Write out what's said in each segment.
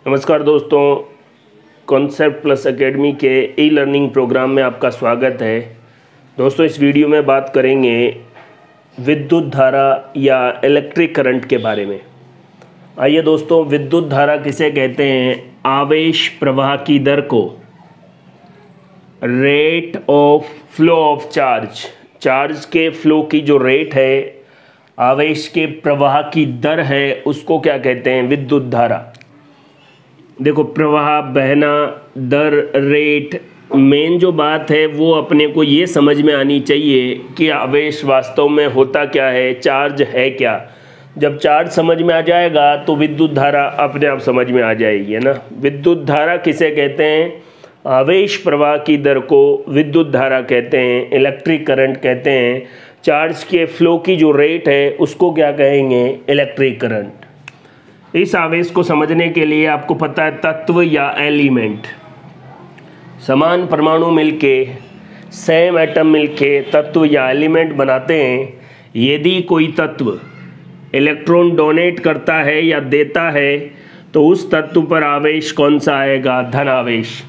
नमस्कार दोस्तों, concept plus academy के ई लर्निंग प्रोग्राम में आपका स्वागत है। दोस्तों, इस वीडियो में बात करेंगे विद्युत धारा या इलेक्ट्रिक करंट के बारे में। आइए दोस्तों, विद्युत धारा किसे कहते हैं? आवेश प्रवाह की दर को, rate of flow of charge, charge के फ्लो की जो रेट है, आवेश के प्रवाह की दर है, उसको क्या कहते हैं? विद्युत धारा। देखो, प्रवाह, बहना, दर, रेट, मेन जो बात है वो अपने को ये समझ में आनी चाहिए कि आवेश वास्तव में होता क्या है, चार्ज है क्या। जब चार्ज समझ में आ जाएगा तो विद्युत धारा अपने आप समझ में आ जाएगी, है ना। विद्युत धारा किसे कहते हैं? आवेश प्रवाह की दर को विद्युत धारा कहते हैं, इलेक्ट्रिक करंट कहते हैं। चार्ज के फ्लो की जो रेट है उसको क्या कहेंगे? Electric current. इस आवेश को समझने के लिए आपको पता है, तत्व या एलिमेंट, समान परमाणु मिलके, सेम एटम मिलके तत्व या एलिमेंट बनाते हैं। यदि कोई तत्व इलेक्ट्रॉन डोनेट करता है या देता है तो उस तत्व पर आवेश कौन सा आएगा? धन आवेश।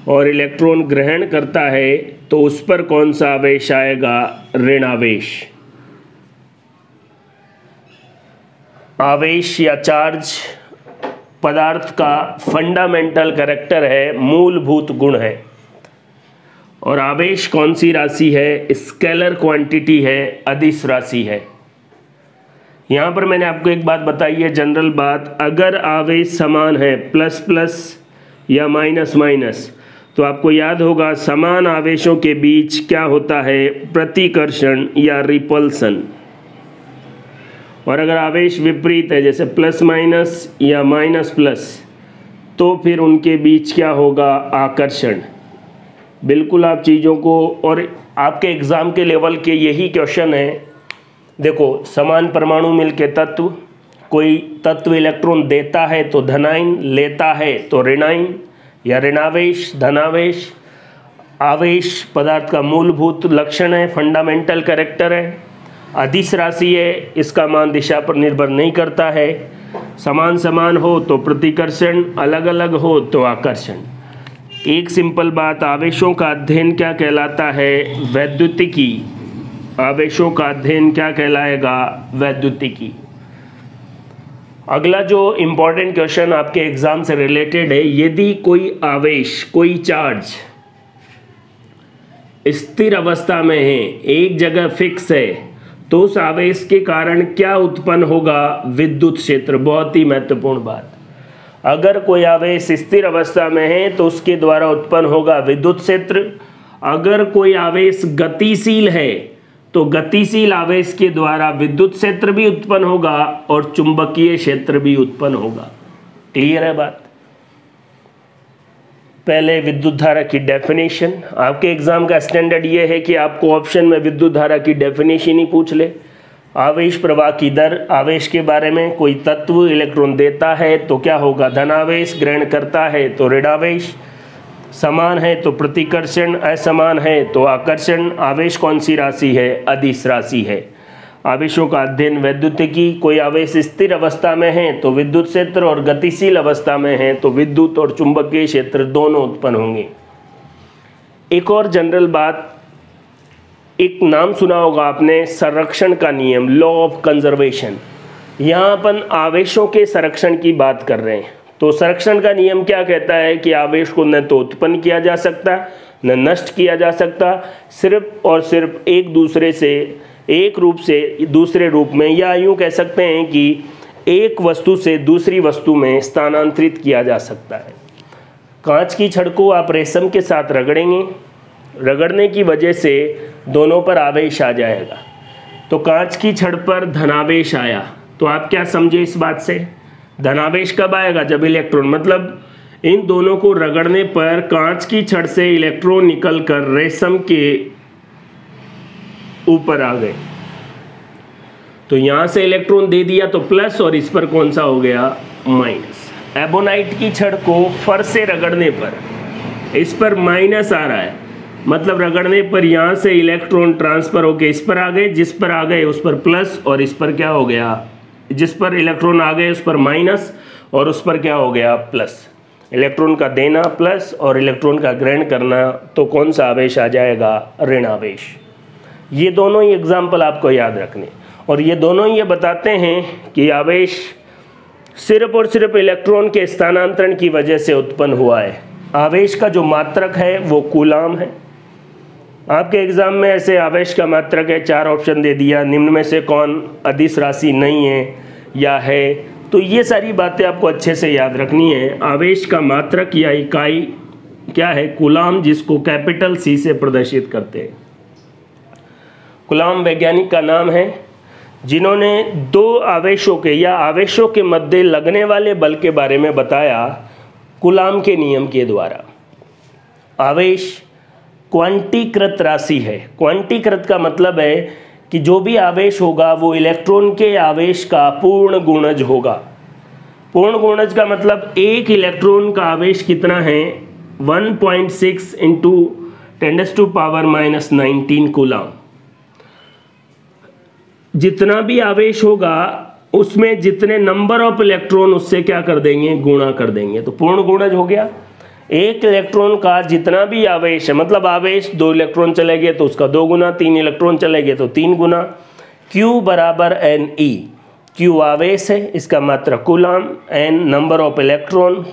और इलेक्ट्रॉन ग्रहण करता है तो उस पर कौन सा आवेश आएगा? ऋण आवेश। आवेश या चार्ज पदार्थ का फंडामेंटल कैरेक्टर है, मूलभूत गुण है। और आवेश कौन सी राशि है? स्केलर क्वांटिटी है, अदिश राशि है। यहाँ पर मैंने आपको एक बात बताई है, जनरल बात, अगर आवेश समान है, प्लस प्लस या माइनस माइनस, तो आपको याद होगा समान आवेशों के बीच क्या होता है? प्रतिकर्षण या रिपल्सन। और अगर आवेश विपरीत है, जैसे प्लस माइनस या माइनस प्लस, तो फिर उनके बीच क्या होगा? आकर्षण। बिल्कुल आप चीज़ों को, और आपके एग्ज़ाम के लेवल के यही क्वेश्चन है। देखो, समान परमाणु मिलके तत्व, कोई तत्व इलेक्ट्रॉन देता है तो धनायन, लेता है तो ऋणायन या ऋणावेश, धनावेश। आवेश पदार्थ का मूलभूत लक्षण है, फंडामेंटल कैरेक्टर है, अदिश राशि है, इसका मान दिशा पर निर्भर नहीं करता है। समान समान हो तो प्रतिकर्षण, अलग अलग हो तो आकर्षण। एक सिंपल बात, आवेशों का अध्ययन क्या कहलाता है? वैद्युतिकी। आवेशों का अध्ययन क्या कहलाएगा? वैद्युतिकी। अगला जो इम्पोर्टेंट क्वेश्चन आपके एग्जाम से रिलेटेड है, यदि कोई आवेश, कोई चार्ज स्थिर अवस्था में है, एक जगह फिक्स है, तो उस आवेश के कारण क्या उत्पन्न होगा? विद्युत क्षेत्र। बहुत ही महत्वपूर्ण बात, अगर कोई आवेश स्थिर अवस्था में है तो उसके द्वारा उत्पन्न होगा विद्युत क्षेत्र। अगर कोई आवेश गतिशील है तो गतिशील आवेश के द्वारा विद्युत क्षेत्र भी उत्पन्न होगा और चुंबकीय क्षेत्र भी उत्पन्न होगा। क्लियर है बात? पहले विद्युत धारा की डेफिनेशन। आपके एग्जाम का स्टैंडर्ड ये है कि आपको ऑप्शन में विद्युत धारा की डेफिनेशन ही पूछ ले। आवेश प्रवाह की दर, आवेश के बारे में, कोई तत्व इलेक्ट्रॉन देता है तो क्या होगा? धनावेश, ग्रहण करता है तो ऋणावेश, समान है तो प्रतिकर्षण, असमान है तो आकर्षण। आवेश कौन सी राशि है? अदिश राशि है। आवेशों का अध्ययन वैद्युतिकी। कोई आवेश स्थिर अवस्था में है तो विद्युत क्षेत्र, और गतिशील अवस्था में है तो विद्युत और चुंबकीय क्षेत्र दोनों उत्पन्न होंगे। एक और जनरल बात, एक नाम सुना होगा आपने, संरक्षण का नियम, लॉ ऑफ कंजर्वेशन। यहाँ अपन आवेशों के संरक्षण की बात कर रहे हैं। तो संरक्षण का नियम क्या कहता है कि आवेश को न तो उत्पन्न किया जा सकता, न नष्ट किया जा सकता, सिर्फ और सिर्फ एक दूसरे से, एक रूप से दूसरे रूप में, या यूँ कह सकते हैं कि एक वस्तु से दूसरी वस्तु में स्थानांतरित किया जा सकता है। कांच की छड़ को आप रेशम के साथ रगड़ेंगे, रगड़ने की वजह से दोनों पर आवेश आ जाएगा। तो कांच की छड़ पर धनावेश आया, तो आप क्या समझे इस बात से? धनावेश कब आएगा? जब इलेक्ट्रॉन, मतलब इन दोनों को रगड़ने पर कांच की छड़ से इलेक्ट्रॉन निकलकर रेशम के ऊपर आ गए, तो यहां से इलेक्ट्रॉन दे दिया तो प्लस, और इस पर कौन सा हो गया? माइनस। एबोनाइट की छड़ को फर से रगड़ने पर इस पर माइनस आ रहा है, मतलब रगड़ने पर यहां से इलेक्ट्रॉन ट्रांसफर होके इस पर आ गए, जिस पर आ गए उस पर प्लस, और इस पर क्या हो गया? जिस पर इलेक्ट्रॉन आ गए उस पर माइनस, और उस पर क्या हो गया प्लस, इलेक्ट्रॉन का देना प्लस और इलेक्ट्रॉन का ग्रहण करना, तो कौन सा आवेश आ जाएगा, ऋण आवेश। ये दोनों ही एग्जाम्पल आपको याद रखने, और ये दोनों ही ये बताते हैं कि आवेश सिर्फ और सिर्फ इलेक्ट्रॉन के स्थानांतरण की वजह से उत्पन्न हुआ है। आवेश का जो मात्रक है वो कूलाम है। आपके एग्जाम में ऐसे आवेश का मात्रक है, 4 ऑप्शन दे दिया, निम्न में से कौन अदिश राशि नहीं है या है, तो ये सारी बातें आपको अच्छे से याद रखनी है। आवेश का मात्रक या इकाई क्या है, कूलाम, जिसको कैपिटल C से प्रदर्शित करते हैं। कूलाम वैज्ञानिक का नाम है जिन्होंने 2 आवेशों के या आवेशों के मध्य लगने वाले बल के बारे में बताया कूलाम के नियम के द्वारा। आवेश क्वांटीकृत राशि है। क्वांटीकृत का मतलब है कि जो भी आवेश होगा वो इलेक्ट्रॉन के आवेश का पूर्ण गुणज होगा। पूर्ण गुणज का मतलब एक इलेक्ट्रॉन का आवेश कितना है, 1.6 × 10⁻⁻19 कूलाम। जितना भी आवेश होगा उसमें जितने नंबर ऑफ इलेक्ट्रॉन उससे क्या कर देंगे, गुणा कर देंगे, तो पूर्ण गुणज हो गया। एक इलेक्ट्रॉन का जितना भी आवेश है, मतलब आवेश 2 इलेक्ट्रॉन चले गए तो उसका 2 गुना, 3 इलेक्ट्रॉन चले गए तो 3 गुना। Q = Ne। Q आवेश है, इसका मात्रक coulomb, N number of electron,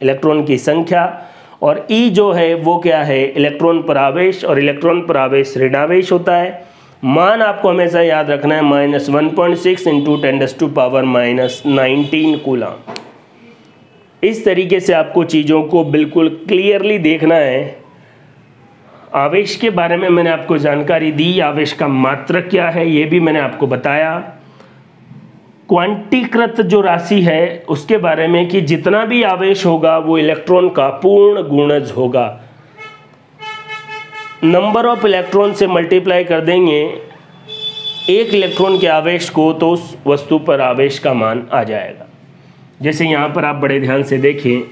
electron की संख्या, और E जो है वो क्या है, इलेक्ट्रॉन पर आवेश, और इलेक्ट्रॉन पर आवेश ऋणावेश होता है। मान आपको हमेशा याद रखना है -1.6 × 10⁻⁻19 कूलाम। इस तरीके से आपको चीज़ों को बिल्कुल क्लियरली देखना है। आवेश के बारे में मैंने आपको जानकारी दी, आवेश का मात्रक क्या है ये भी मैंने आपको बताया। क्वांटीकृत जो राशि है उसके बारे में कि जितना भी आवेश होगा वो इलेक्ट्रॉन का पूर्ण गुणज होगा। नंबर ऑफ इलेक्ट्रॉन से मल्टीप्लाई कर देंगे एक इलेक्ट्रॉन के आवेश को तो उस वस्तु पर आवेश का मान आ जाएगा। जैसे यहाँ पर आप बड़े ध्यान से देखें,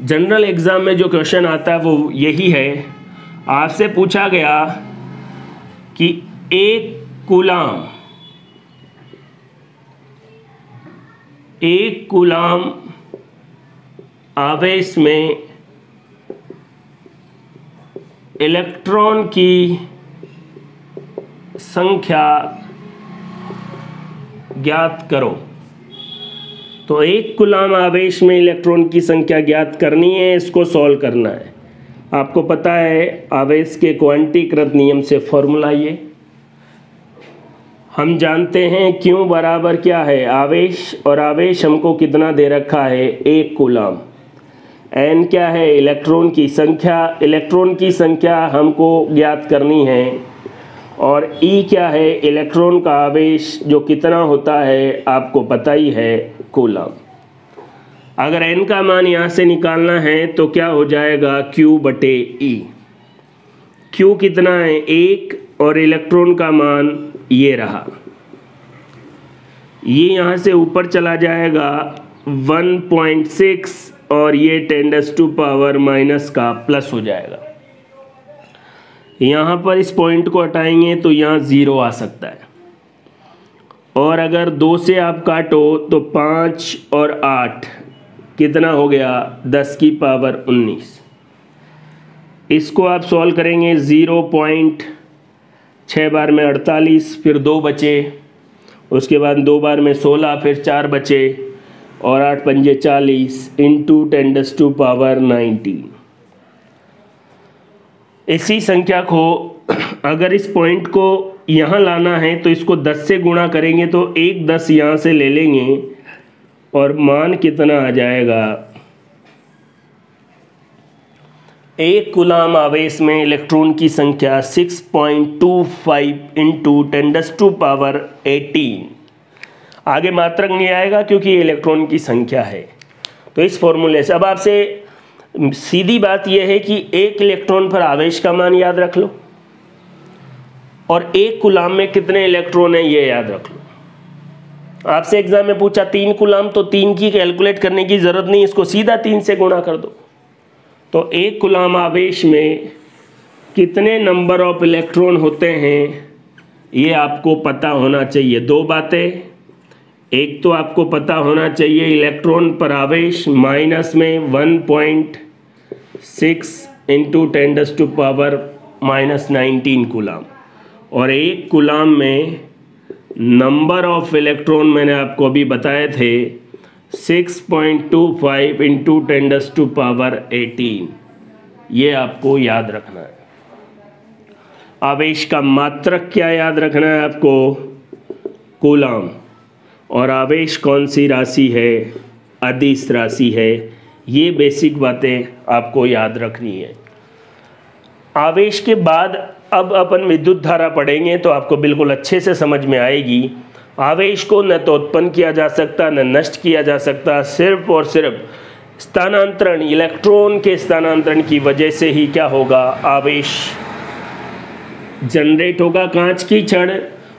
जनरल एग्जाम में जो क्वेश्चन आता है वो यही है। आपसे पूछा गया कि एक कूलाम आवेश में इलेक्ट्रॉन की संख्या ज्ञात करो। तो एक कूलाम आवेश में इलेक्ट्रॉन की संख्या ज्ञात करनी है, इसको सॉल्व करना है। आपको पता है आवेश के क्वांटीकृत नियम से फॉर्मूला ये हम जानते हैं, Q बराबर क्या है, आवेश, और आवेश हमको कितना दे रखा है, 1 कूलाम। N क्या है, इलेक्ट्रॉन की संख्या, इलेक्ट्रॉन की संख्या हमको ज्ञात करनी है, और E क्या है, इलेक्ट्रॉन का आवेश जो कितना होता है आपको पता ही है, कूलाम। अगर N का मान यहाँ से निकालना है तो क्या हो जाएगा, Q/E। Q कितना है, 1, और इलेक्ट्रॉन का मान ये रहा, ये यहाँ से ऊपर चला जाएगा 1.6, और ये 10⁻⁻ का प्लस हो जाएगा। यहाँ पर इस पॉइंट को हटाएंगे तो यहाँ 0 आ सकता है, और अगर 2 से आप काटो तो 5 और 8 कितना हो गया, 10⁻19। इसको आप सॉल्व करेंगे, 0.6 बार में 48, फिर 2 बचे, उसके बाद 2 बार में 16, फिर 4 बचे, और 8 पंजे 40 × 10⁻19। इसी संख्या को अगर इस पॉइंट को यहाँ लाना है तो इसको 10 से गुणा करेंगे तो 1 10 यहाँ से ले लेंगे, और मान कितना आ जाएगा, 1 कूलाम आवेश में इलेक्ट्रॉन की संख्या 6.25 × 10⁻18। आगे मात्रक नहीं आएगा क्योंकि ये इलेक्ट्रॉन की संख्या है। तो इस फॉर्मूले से अब आपसे सीधी बात यह है कि 1 इलेक्ट्रॉन पर आवेश का मान याद रख लो, और 1 कूलाम में कितने इलेक्ट्रॉन है ये याद रख लो। आपसे एग्जाम में पूछा 3 कूलाम, तो 3 की कैलकुलेट करने की ज़रूरत नहीं, इसको सीधा 3 से गुणा कर दो। तो 1 कूलाम आवेश में कितने नंबर ऑफ इलेक्ट्रॉन होते हैं ये आपको पता होना चाहिए। 2 बातें, एक तो आपको पता होना चाहिए इलेक्ट्रॉन पर आवेश माइनस में 1.6 इंटू 10⁻⁻19 कूलाम, और एक कूलाम में नंबर ऑफ इलेक्ट्रॉन मैंने आपको अभी बताए थे 6.25 इंटू 10⁻18। ये आपको याद रखना है। आवेश का मात्रक क्या याद रखना है आपको? कूलाम। और आवेश कौन सी राशि है? अदिश राशि है। ये बेसिक बातें आपको याद रखनी है। आवेश के बाद अब अपन विद्युत धारा पढ़ेंगे तो आपको बिल्कुल अच्छे से समझ में आएगी। आवेश को न तो उत्पन्न किया जा सकता न नष्ट किया जा सकता, सिर्फ और सिर्फ स्थानांतरण, इलेक्ट्रॉन के स्थानांतरण की वजह से ही क्या होगा? आवेश जनरेट होगा। कांच की छड़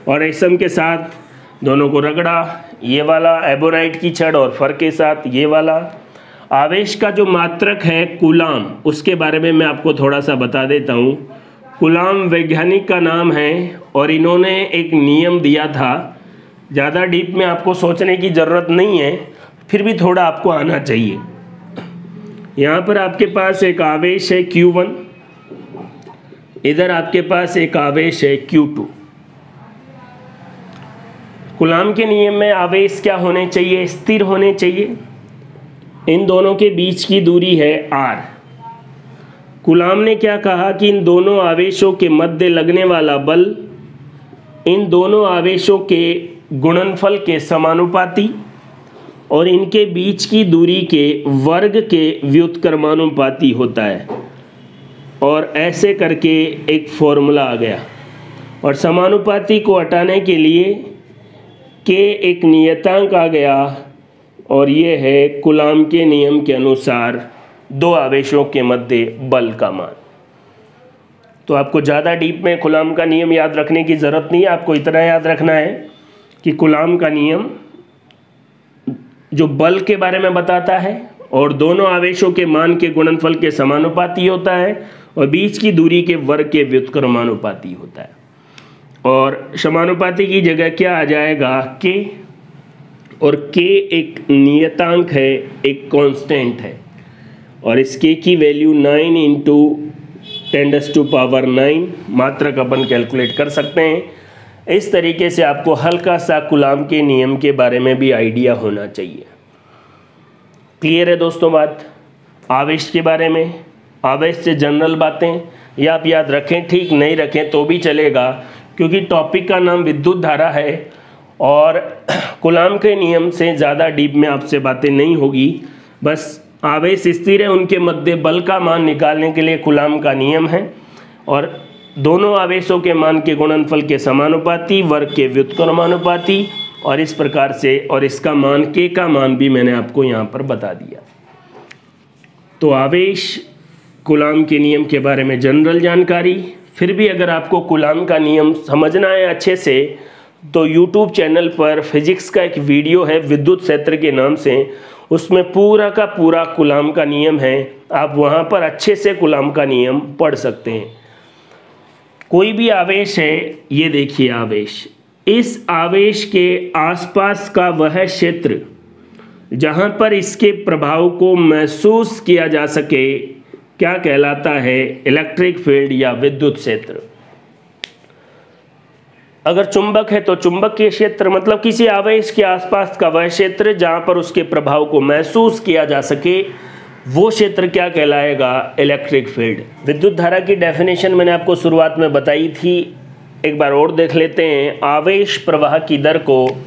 और रेशम के साथ दोनों को रगड़ा, ये वाला एबोनाइट की छड़ और फर के साथ ये वाला। आवेश का जो मात्रक है कूलाम, उसके बारे में मैं आपको थोड़ा सा बता देता हूँ। कूलाम वैज्ञानिक का नाम है और इन्होंने एक नियम दिया था। ज़्यादा डीप में आपको सोचने की ज़रूरत नहीं है, फिर भी थोड़ा आपको आना चाहिए। यहाँ पर आपके पास एक आवेश है Q1, इधर आपके पास एक आवेश है Q2। कूलाम के नियम में आवेश क्या होने चाहिए? स्थिर होने चाहिए। इन दोनों के बीच की दूरी है r। कूलाम ने क्या कहा कि इन दोनों आवेशों के मध्य लगने वाला बल इन दोनों आवेशों के गुणनफल के समानुपाती और इनके बीच की दूरी के वर्ग के व्युत्क्रमानुपाती होता है। और ऐसे करके एक फॉर्मूला आ गया, और समानुपाती को हटाने के लिए के एक नियतांक आ गया, और ये है कूलाम के नियम के अनुसार दो आवेशों के मध्य बल का मान। तो आपको ज़्यादा डीप में कूलाम का नियम याद रखने की ज़रूरत नहीं है। आपको इतना याद रखना है कि कूलाम का नियम जो बल के बारे में बताता है और दोनों आवेशों के मान के गुणनफल के समानुपाती होता है और बीच की दूरी के वर्ग के व्युत्क्रमानुपाती होता है। और समानुपाती की जगह क्या आ जाएगा? के, और के एक नियतांक है, एक कांस्टेंट है, और इस के की वैल्यू 9 इंटू 10⁻⁹ मात्रक अपन कैलकुलेट कर सकते हैं। इस तरीके से आपको हल्का सा कूलाम के नियम के बारे में भी आइडिया होना चाहिए। क्लियर है दोस्तों बात? आवेश के बारे में, आवेश से जनरल बातें या आप याद रखें, ठीक नहीं रखें तो भी चलेगा, क्योंकि टॉपिक का नाम विद्युत धारा है और कूलाम के नियम से ज़्यादा डीप में आपसे बातें नहीं होगी। बस आवेश स्थिर है, उनके मध्य बल का मान निकालने के लिए कूलाम का नियम है, और दोनों आवेशों के मान के गुणनफल के समानुपाती, वर्ग के व्युत्क्रमानुपाती, और इस प्रकार से, और इसका मान के का मान भी मैंने आपको यहाँ पर बता दिया। तो आवेश कूलाम के नियम के बारे में जनरल जानकारी। फिर भी अगर आपको कूलाम का नियम समझना है अच्छे से तो यूट्यूब चैनल पर फिजिक्स का एक वीडियो है विद्युत क्षेत्र के नाम से, उसमें पूरा का पूरा कूलाम का नियम है। आप वहाँ पर अच्छे से कूलाम का नियम पढ़ सकते हैं। कोई भी आवेश है, ये देखिए आवेश, इस आवेश के आसपास का वह क्षेत्र जहाँ पर इसके प्रभाव को महसूस किया जा सके क्या कहलाता है? इलेक्ट्रिक फील्ड या विद्युत क्षेत्र। अगर चुंबक है तो चुंबकीय क्षेत्र, मतलब किसी आवेश के आसपास का वह क्षेत्र जहाँ पर उसके प्रभाव को महसूस किया जा सके, वो क्षेत्र क्या कहलाएगा? Electric field. विद्युत धारा की डेफिनेशन मैंने आपको शुरुआत में बताई थी, एक बार और देख लेते हैं। आवेश प्रवाह की दर को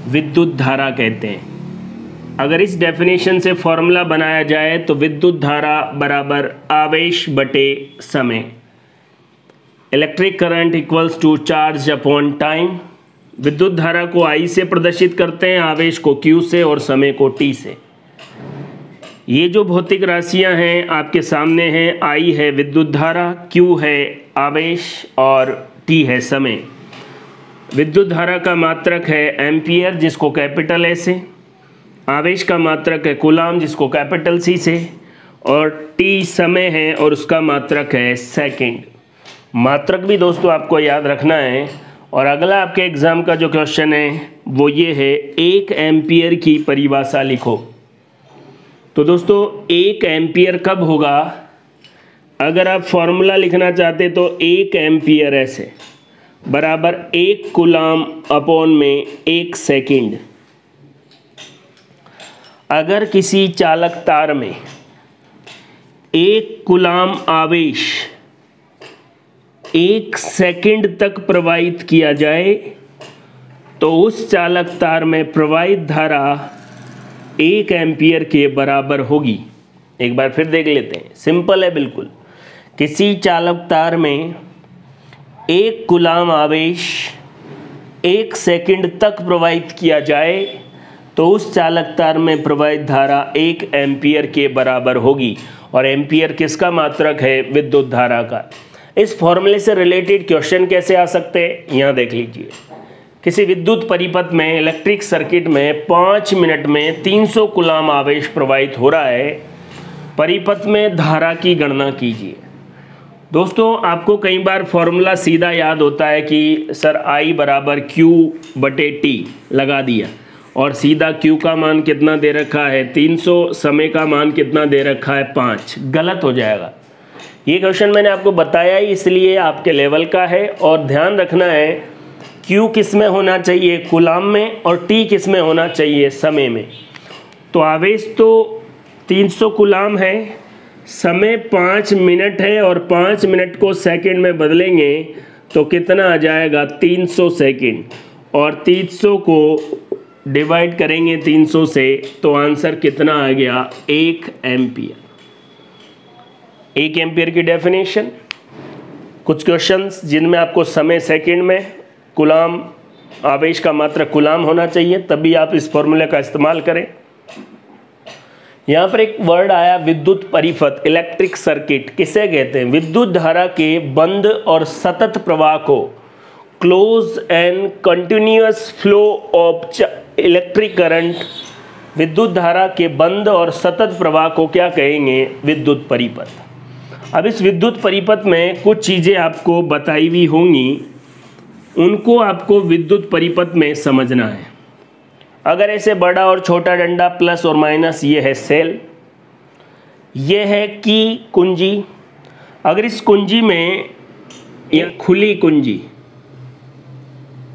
विद्युत धारा कहते हैं। अगर इस डेफिनेशन से फॉर्मूला बनाया जाए तो विद्युत धारा बराबर आवेश बटे समय, electric current equals to charge upon time. विद्युत धारा को I से प्रदर्शित करते हैं, आवेश को Q से और समय को T से। ये जो भौतिक राशियां हैं आपके सामने हैं, I है विद्युत धारा, Q है आवेश और T है समय। विद्युत धारा का मात्रक है एम्पियर जिसको कैपिटल ए से, आवेश का मात्रक है कूलाम जिसको कैपिटल C से, और T समय है और उसका मात्रक है सेकंड। मात्रक भी दोस्तों आपको याद रखना है, और अगला आपके एग्ज़ाम का जो क्वेश्चन है वो ये है 1 एम्पियर की परिभाषा लिखो। तो दोस्तों 1 एम्पियर कब होगा, अगर आप फॉर्मूला लिखना चाहते तो 1 एम्पियर ऐसे बराबर 1 कूलाम अपॉन में 1 सेकंड। अगर किसी चालक तार में 1 कूलाम आवेश 1 सेकंड तक प्रवाहित किया जाए तो उस चालक तार में प्रवाहित धारा 1 एम्पियर के बराबर होगी। एक बार फिर देख लेते हैं, सिंपल है बिल्कुल। किसी चालक तार में 1 कूलाम आवेश 1 सेकंड तक प्रवाहित किया जाए तो उस चालक तार में प्रवाहित धारा 1 एम्पियर के बराबर होगी। और एम्पियर किसका मात्रक है, विद्युत धारा का। इस फॉर्मूले से रिलेटेड क्वेश्चन कैसे आ सकते हैं, यहाँ देख लीजिए। किसी विद्युत परिपथ में इलेक्ट्रिक सर्किट में 5 मिनट में 300 कूलाम आवेश प्रवाहित हो रहा है। परिपथ में धारा की गणना कीजिए। दोस्तों आपको कई बार फॉर्मूला सीधा याद होता है कि सर I बराबर Q/T लगा दिया और सीधा Q का मान कितना दे रखा है 300, समय का मान कितना दे रखा है 5। गलत हो जाएगा। ये क्वेश्चन मैंने आपको बताया ही इसलिए आपके लेवल का है। और ध्यान रखना है Q किस में होना चाहिए, कूलाम में, और T किस में होना चाहिए, समय में। तो आवेश तो 300 कूलाम है, समय 5 मिनट है और 5 मिनट को सेकंड में बदलेंगे तो कितना आ जाएगा 300 सेकंड। और 300 को डिवाइड करेंगे 300 से तो आंसर कितना आ गया 1 एम्पियर। 1 एम्पियर की डेफिनेशन। कुछ क्वेश्चंस जिनमें आपको समय सेकंड में, कूलाम आवेश का मात्रक कूलाम होना चाहिए, तभी आप इस फॉर्मूले का इस्तेमाल करें। यहाँ पर एक वर्ड आया विद्युत परिपथ, इलेक्ट्रिक सर्किट। किसे कहते हैं, विद्युत धारा के बंद और सतत प्रवाह को, close and continuous flow of electric current. विद्युत धारा के बंद और सतत प्रवाह को क्या कहेंगे, विद्युत परिपथ। अब इस विद्युत परिपथ में कुछ चीज़ें आपको बताई हुई होंगी, उनको आपको विद्युत परिपथ में समझना है। अगर ऐसे बड़ा और छोटा डंडा प्लस और माइनस, ये है सेल, ये है की कुंजी। अगर इस कुंजी में ये खुली कुंजी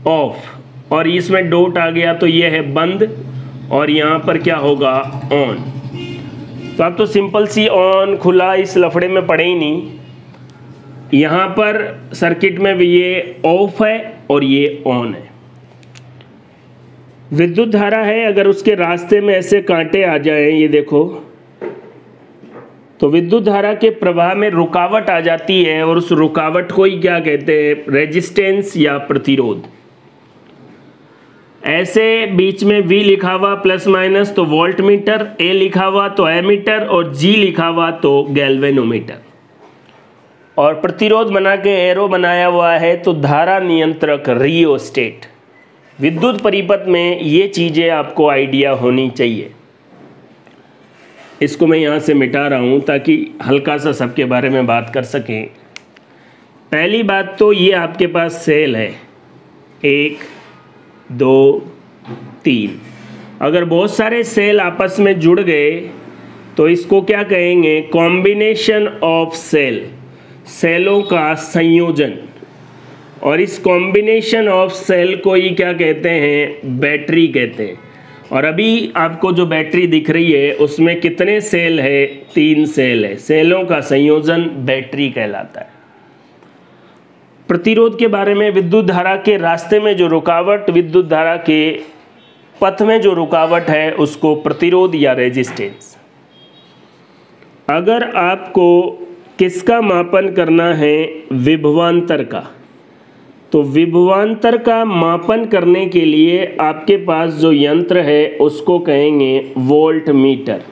ऑफ और इसमें डॉट आ गया तो ये है बंद और यहाँ पर क्या होगा ऑन। तो आप तो सिंपल सी ऑन खुला इस लफड़े में पड़े ही नहीं। यहाँ पर सर्किट में भी ये ऑफ है और ये ऑन है। विद्युत धारा है, अगर उसके रास्ते में ऐसे कांटे आ जाएं, ये देखो, तो विद्युत धारा के प्रवाह में रुकावट आ जाती है और उस रुकावट को ही क्या कहते हैं, रेजिस्टेंस या प्रतिरोध। ऐसे बीच में V लिखा हुआ प्लस माइनस तो वोल्ट मीटर, A लिखा हुआ तो एमीटर और G लिखा हुआ तो गैल्वेनोमीटर। और प्रतिरोध बना के एरो बनाया हुआ है तो धारा नियंत्रक, रियोस्टेट। विद्युत परिपथ में ये चीज़ें आपको आइडिया होनी चाहिए। इसको मैं यहाँ से मिटा रहा हूँ ताकि हल्का सा सबके बारे में बात कर सकें। पहली बात तो ये आपके पास सेल है, 1 2 3। अगर बहुत सारे सेल आपस में जुड़ गए तो इसको क्या कहेंगे, कॉम्बिनेशन ऑफ सेल, सेलों का संयोजन। और इस कॉम्बिनेशन ऑफ सेल को ही क्या कहते हैं, बैटरी कहते हैं। और अभी आपको जो बैटरी दिख रही है उसमें कितने सेल है, 3 सेल है। सेलों का संयोजन बैटरी कहलाता है। प्रतिरोध के बारे में, विद्युत धारा के रास्ते में जो रुकावट, विद्युत धारा के पथ में जो रुकावट है उसको प्रतिरोध या रेजिस्टेंस। अगर आपको किसका मापन करना है, विभवांतर का, तो विभवांतर का मापन करने के लिए आपके पास जो यंत्र है उसको कहेंगे वोल्ट मीटर।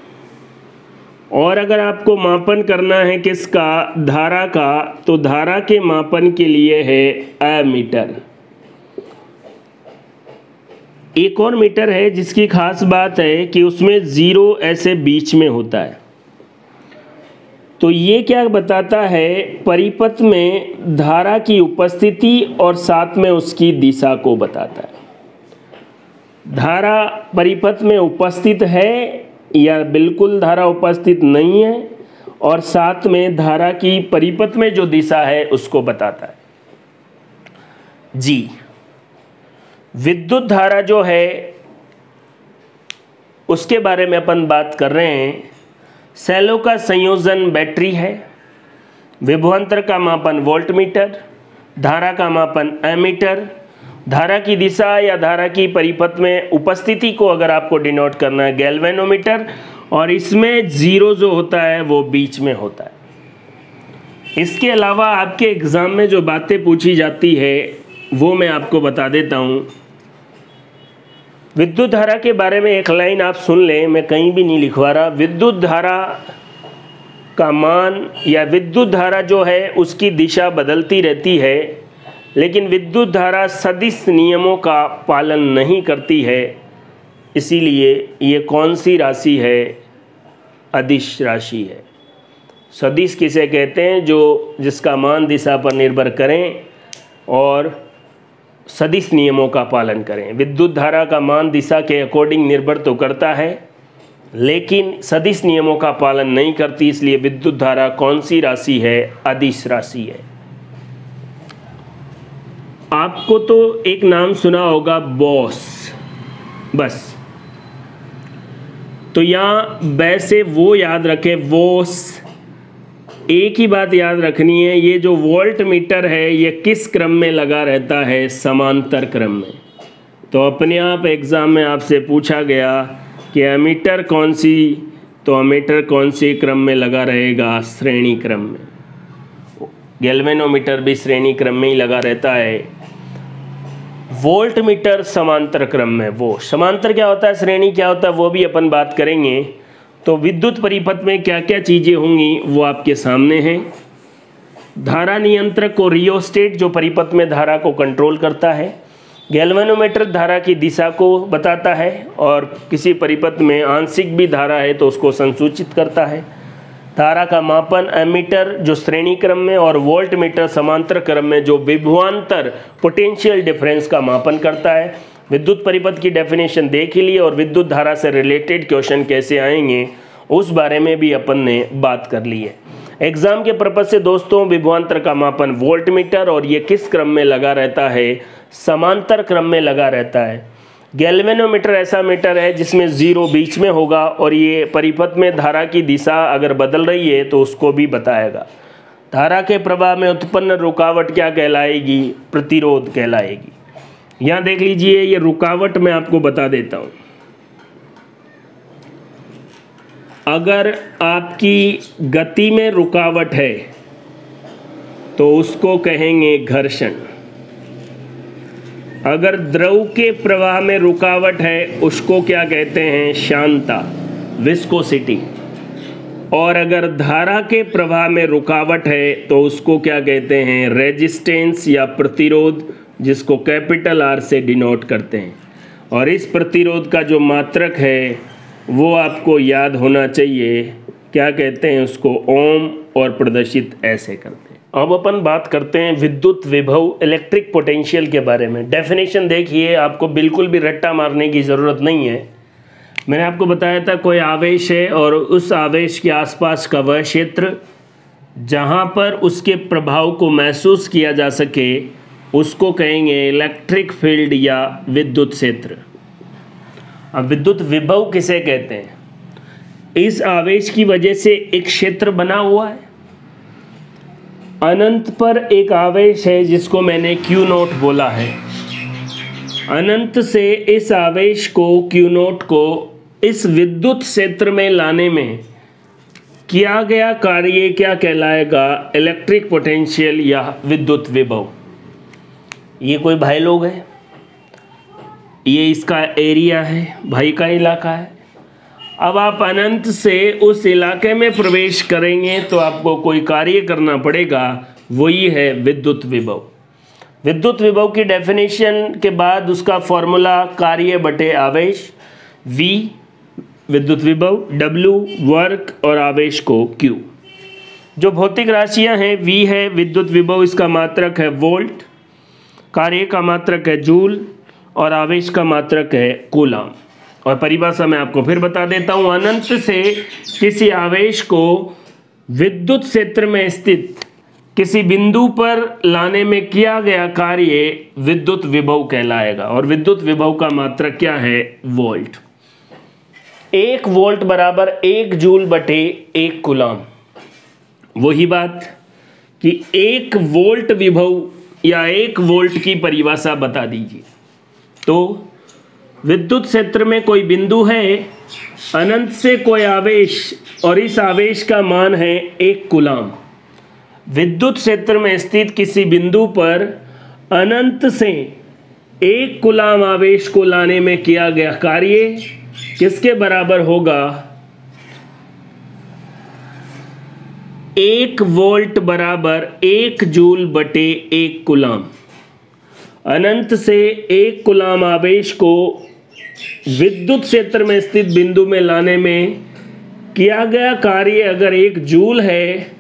और अगर आपको मापन करना है किसका, धारा का, तो धारा के मापन के लिए है एमीटर। एक और मीटर है जिसकी खास बात है कि उसमें 0 ऐसे बीच में होता है। तो ये क्या बताता है, परिपथ में धारा की उपस्थिति और साथ में उसकी दिशा को बताता है। धारा परिपथ में उपस्थित है या बिल्कुल धारा उपस्थित नहीं है, और साथ में धारा की परिपथ में जो दिशा है उसको बताता है। जी, विद्युत धारा जो है उसके बारे में अपन बात कर रहे हैं। सेलों का संयोजन बैटरी है, विभवांतर का मापन वोल्टमीटर, धारा का मापन एमीटर, धारा की दिशा या धारा की परिपथ में उपस्थिति को अगर आपको डिनोट करना है गैल्वेनोमीटर, और इसमें जीरो जो होता है वो बीच में होता है। इसके अलावा आपके एग्ज़ाम में जो बातें पूछी जाती है वो मैं आपको बता देता हूँ। विद्युत धारा के बारे में एक लाइन आप सुन लें, मैं कहीं भी नहीं लिखवा रहा। विद्युत धारा का मान या विद्युत धारा जो है उसकी दिशा बदलती रहती है, लेकिन विद्युत धारा सदिश नियमों का पालन नहीं करती है। इसीलिए ये कौन सी राशि है? अदिश राशि है। सदिश किसे कहते हैं? जो जिसका मान दिशा पर निर्भर करें और सदिश नियमों का पालन करें। विद्युत धारा का मान दिशा के अकॉर्डिंग निर्भर तो करता है, लेकिन सदिश नियमों का पालन नहीं करती। इसलिए विद्युत धारा कौन सी राशि है? अदिश राशि है। आपको तो एक नाम सुना होगा बॉस, बस। तो यहाँ वैसे वो याद रखें, वोस। एक ही बात याद रखनी है, ये जो वोल्ट मीटर है ये किस क्रम में लगा रहता है? समांतर क्रम में। तो अपने आप एग्ज़ाम में आपसे पूछा गया कि एमीटर कौन सी, तो एमीटर कौन सी क्रम में लगा रहेगा? श्रेणी क्रम में। गैल्वेनोमीटर भी श्रेणी क्रम में ही लगा रहता है। वोल्ट मीटर समांतर क्रम में। वो समांतर क्या होता है, श्रेणी क्या होता है, वो भी अपन बात करेंगे। तो विद्युत परिपथ में क्या क्या चीज़ें होंगी वो आपके सामने हैं। धारा नियंत्रक को रियोस्टेट, जो परिपथ में धारा को कंट्रोल करता है। गैल्वेनोमीटर धारा की दिशा को बताता है, और किसी परिपथ में आंशिक भी धारा है तो उसको संसूचित करता है। धारा का मापन एमीटर, जो श्रेणी क्रम में, और वोल्ट मीटर समांतर क्रम में, जो विभवांतर पोटेंशियल डिफरेंस का मापन करता है। विद्युत परिपथ की डेफिनेशन देख ही ली, और विद्युत धारा से रिलेटेड क्वेश्चन कैसे आएंगे उस बारे में भी अपन ने बात कर ली है। एग्जाम के पर्पज से दोस्तों, विभवांतर का मापन वोल्ट मीटर, और ये किस क्रम में लगा रहता है? समांतर क्रम में लगा रहता है। गैल्वेनोमीटर ऐसा मीटर है जिसमें जीरो बीच में होगा, और ये परिपथ में धारा की दिशा अगर बदल रही है तो उसको भी बताएगा। धारा के प्रवाह में उत्पन्न रुकावट क्या कहलाएगी? प्रतिरोध कहलाएगी। यहाँ देख लीजिए, ये रुकावट मैं आपको बता देता हूँ। अगर आपकी गति में रुकावट है तो उसको कहेंगे घर्षण। अगर द्रव के प्रवाह में रुकावट है उसको क्या कहते हैं? शांता, विस्कोसिटी। और अगर धारा के प्रवाह में रुकावट है तो उसको क्या कहते हैं? रेजिस्टेंस या प्रतिरोध, जिसको कैपिटल आर से डिनोट करते हैं। और इस प्रतिरोध का जो मात्रक है वो आपको याद होना चाहिए, क्या कहते हैं उसको? ओम, और प्रदर्शित ऐसे करते हैं। अब अपन बात करते हैं विद्युत विभव, इलेक्ट्रिक पोटेंशियल के बारे में। डेफिनेशन देखिए, आपको बिल्कुल भी रट्टा मारने की ज़रूरत नहीं है। मैंने आपको बताया था कोई आवेश है, और उस आवेश के आसपास का वह क्षेत्र जहाँ पर उसके प्रभाव को महसूस किया जा सके उसको कहेंगे इलेक्ट्रिक फील्ड या विद्युत क्षेत्र। अब विद्युत विभव किसे कहते हैं? इस आवेश की वजह से एक क्षेत्र बना हुआ है। अनंत पर एक आवेश है जिसको मैंने Q नोट बोला है। अनंत से इस आवेश को, Q नोट को, इस विद्युत क्षेत्र में लाने में किया गया कार्य क्या कहलाएगा? इलेक्ट्रिक पोटेंशियल या विद्युत विभव। ये कोई भाई लोग है, ये इसका एरिया है, भाई का इलाका है। अब आप अनंत से उस इलाके में प्रवेश करेंगे तो आपको कोई कार्य करना पड़ेगा, वही है विद्युत विभव। विद्युत विभव की डेफिनेशन के बाद उसका फॉर्मूला कार्य बटे आवेश, V विद्युत विभव, W वर्क, और आवेश को Q। जो भौतिक राशियां हैं, V है विद्युत विभव, इसका मात्रक है वोल्ट, कार्य का मात्रक है जूल और आवेश का मात्रक है कूलाम। और परिभाषा मैं आपको फिर बता देता हूं, अनंत से किसी आवेश को विद्युत क्षेत्र में स्थित किसी बिंदु पर लाने में किया गया कार्य विद्युत विभव कहलाएगा। और विद्युत विभव का मात्रक क्या है? वोल्ट। 1 वोल्ट बराबर 1 जूल बटे 1 कूलाम। वही बात कि 1 वोल्ट विभव या 1 वोल्ट की परिभाषा बता दीजिए। तो विद्युत क्षेत्र में कोई बिंदु है, अनंत से कोई आवेश और इस आवेश का मान है 1 कूलाम। विद्युत क्षेत्र में स्थित किसी बिंदु पर अनंत से 1 कूलाम आवेश को लाने में किया गया कार्य किसके बराबर होगा? 1 वोल्ट बराबर 1 जूल बटे 1 कूलाम। अनंत से 1 कूलाम आवेश को विद्युत क्षेत्र में स्थित बिंदु में लाने में किया गया कार्य अगर 1 जूल है,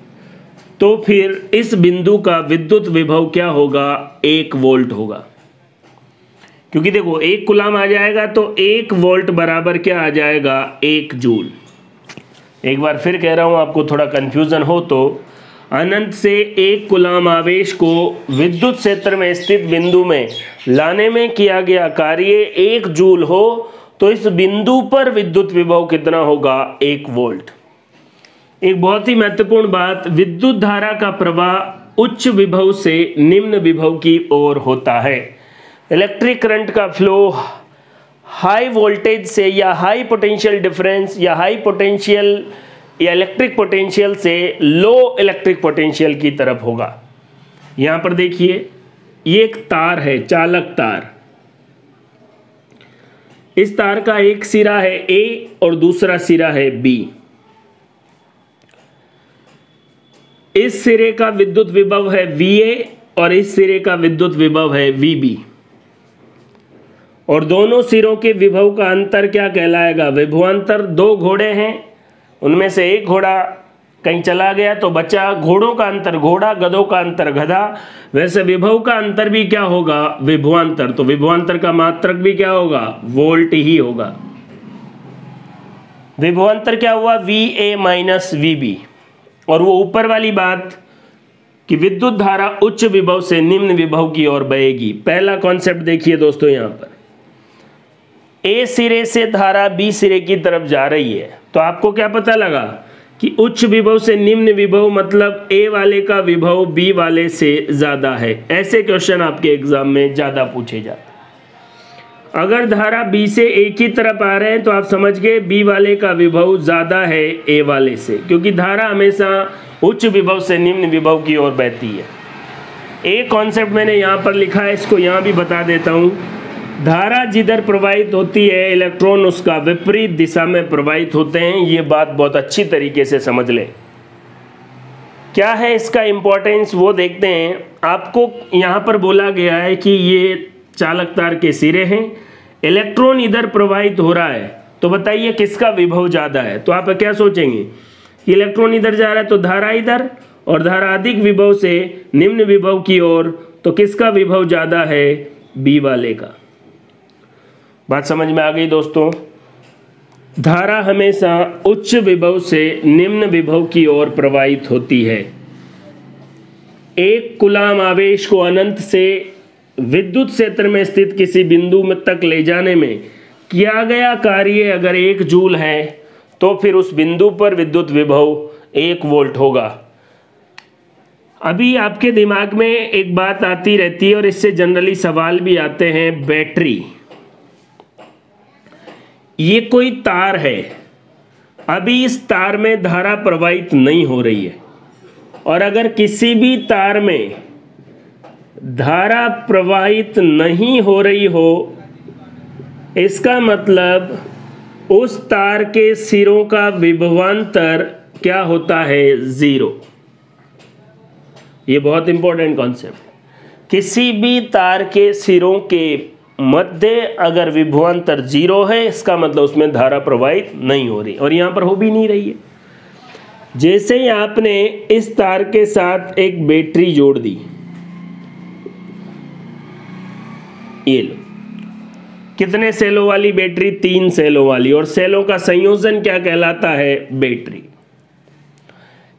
तो फिर इस बिंदु का विद्युत विभव क्या होगा? 1 वोल्ट होगा। क्योंकि देखो 1 कूलाम आ जाएगा तो 1 वोल्ट बराबर क्या आ जाएगा? 1 जूल। एक बार फिर कह रहा हूं, आपको थोड़ा कंफ्यूजन हो तो, अनंत से 1 कूलाम आवेश को विद्युत क्षेत्र में स्थित बिंदु में लाने में किया गया कार्य 1 जूल हो, तो इस बिंदु पर विद्युत विभव कितना होगा? 1 वोल्ट। एक बहुत ही महत्वपूर्ण बात, विद्युत धारा का प्रवाह उच्च विभव से निम्न विभव की ओर होता है। इलेक्ट्रिक करंट का फ्लो हाई वोल्टेज से या हाई पोटेंशियल डिफरेंस या हाई पोटेंशियल या इलेक्ट्रिक पोटेंशियल से लो इलेक्ट्रिक पोटेंशियल की तरफ होगा। यहां पर देखिए, ये एक तार है, चालक तार। इस तार का एक सिरा है A और दूसरा सिरा है B। इस सिरे का विद्युत विभव है VA और इस सिरे का विद्युत विभव है VB। और दोनों सिरों के विभव का अंतर क्या कहलाएगा? विभवांतर। 2 घोड़े हैं, उनमें से एक घोड़ा कहीं चला गया तो बचा, घोड़ों का अंतर घोड़ा, गधों का अंतर गधा। वैसे विभव का अंतर भी क्या होगा? विभवांतर। तो विभवांतर का मात्रक भी क्या होगा? वोल्ट ही होगा। विभवांतर क्या हुआ? VA minus VB। और वो ऊपर वाली बात कि विद्युत धारा उच्च विभव से निम्न विभव की ओर बहेगी। पहला कॉन्सेप्ट देखिए दोस्तों, यहां पर A सिरे से धारा B सिरे की तरफ जा रही है, तो आपको क्या पता लगा कि उच्च विभव से निम्न विभव मतलब A वाले का विभव B वाले से ज़्यादा है। ऐसे क्वेश्चन आपके एग्जाम में ज़्यादा पूछे जाते हैं। अगर धारा B से A की तरफ आ रहे हैं तो आप समझ गए B वाले का विभव ज़्यादा है A वाले से, क्योंकि धारा हमेशा उच्च विभव से निम्न विभव की ओर बहती है। एक कॉन्सेप्ट मैंने यहाँ पर लिखा है, इसको यहाँ भी बता देता हूँ। धारा जिधर प्रवाहित होती है, इलेक्ट्रॉन उसका विपरीत दिशा में प्रवाहित होते हैं। ये बात बहुत अच्छी तरीके से समझ लें। क्या है इसका इम्पोर्टेंस वो देखते हैं। आपको यहाँ पर बोला गया है कि ये चालक तार के सिरे हैं, इलेक्ट्रॉन इधर प्रवाहित हो रहा है, तो बताइए किसका विभव ज़्यादा है? तो आप क्या सोचेंगे कि इलेक्ट्रॉन इधर जा रहा है तो धारा इधर, और धारा अधिक विभव से निम्न विभव की ओर, तो किसका विभव ज़्यादा है? B वाले का। बात समझ में आ गई दोस्तों? धारा हमेशा उच्च विभव से निम्न विभव की ओर प्रवाहित होती है। 1 कूलाम आवेश को अनंत से विद्युत क्षेत्र में स्थित किसी बिंदु में तक ले जाने में किया गया कार्य अगर 1 जूल है, तो फिर उस बिंदु पर विद्युत विभव 1 वोल्ट होगा। अभी आपके दिमाग में एक बात आती रहती है और इससे जनरली सवाल भी आते हैं। बैटरी, ये कोई तार है, अभी इस तार में धारा प्रवाहित नहीं हो रही है, और अगर किसी भी तार में धारा प्रवाहित नहीं हो रही हो, इसका मतलब उस तार के सिरों का विभवांतर क्या होता है? 0। ये बहुत इंपॉर्टेंट कॉन्सेप्ट। किसी भी तार के सिरों के मध्य अगर विभवांतर 0 है, इसका मतलब उसमें धारा प्रवाहित नहीं हो रही, और यहां पर हो भी नहीं रही है। जैसे ही आपने इस तार के साथ एक बैटरी जोड़ दी, ये लो, कितने सेलों वाली बैटरी? 3 सेलों वाली, और सेलों का संयोजन क्या कहलाता है? बैटरी।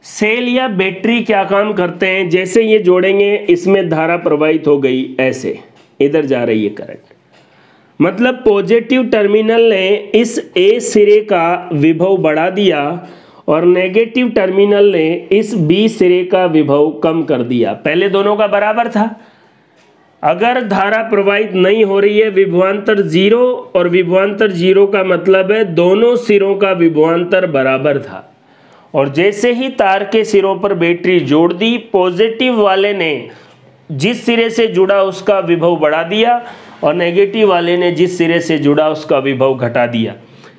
सेल या बैटरी क्या काम करते हैं? जैसे ये जोड़ेंगे इसमें धारा प्रवाहित हो गई, ऐसे इधर जा रही है करंट, मतलब पॉजिटिव टर्मिनल ने इस ए सिरे का विभव बढ़ा दिया और नेगेटिव टर्मिनल ने इस बी सिरे का विभव कम कर दिया। पहले दोनों का बराबर था। अगर धारा प्रवाहित नहीं हो रही है, विभवांतर 0, और विभवांतर 0 का मतलब है दोनों सिरों का विभवांतर बराबर था। और जैसे ही तार के सिरों पर बैटरी जोड़ दी, पॉजिटिव वाले ने जिस सिरे से जुड़ा उसका विभव बढ़ा दिया और नेगेटिव वाले ने जिस सिरे से जुड़ा उसका विभव घटा दिया।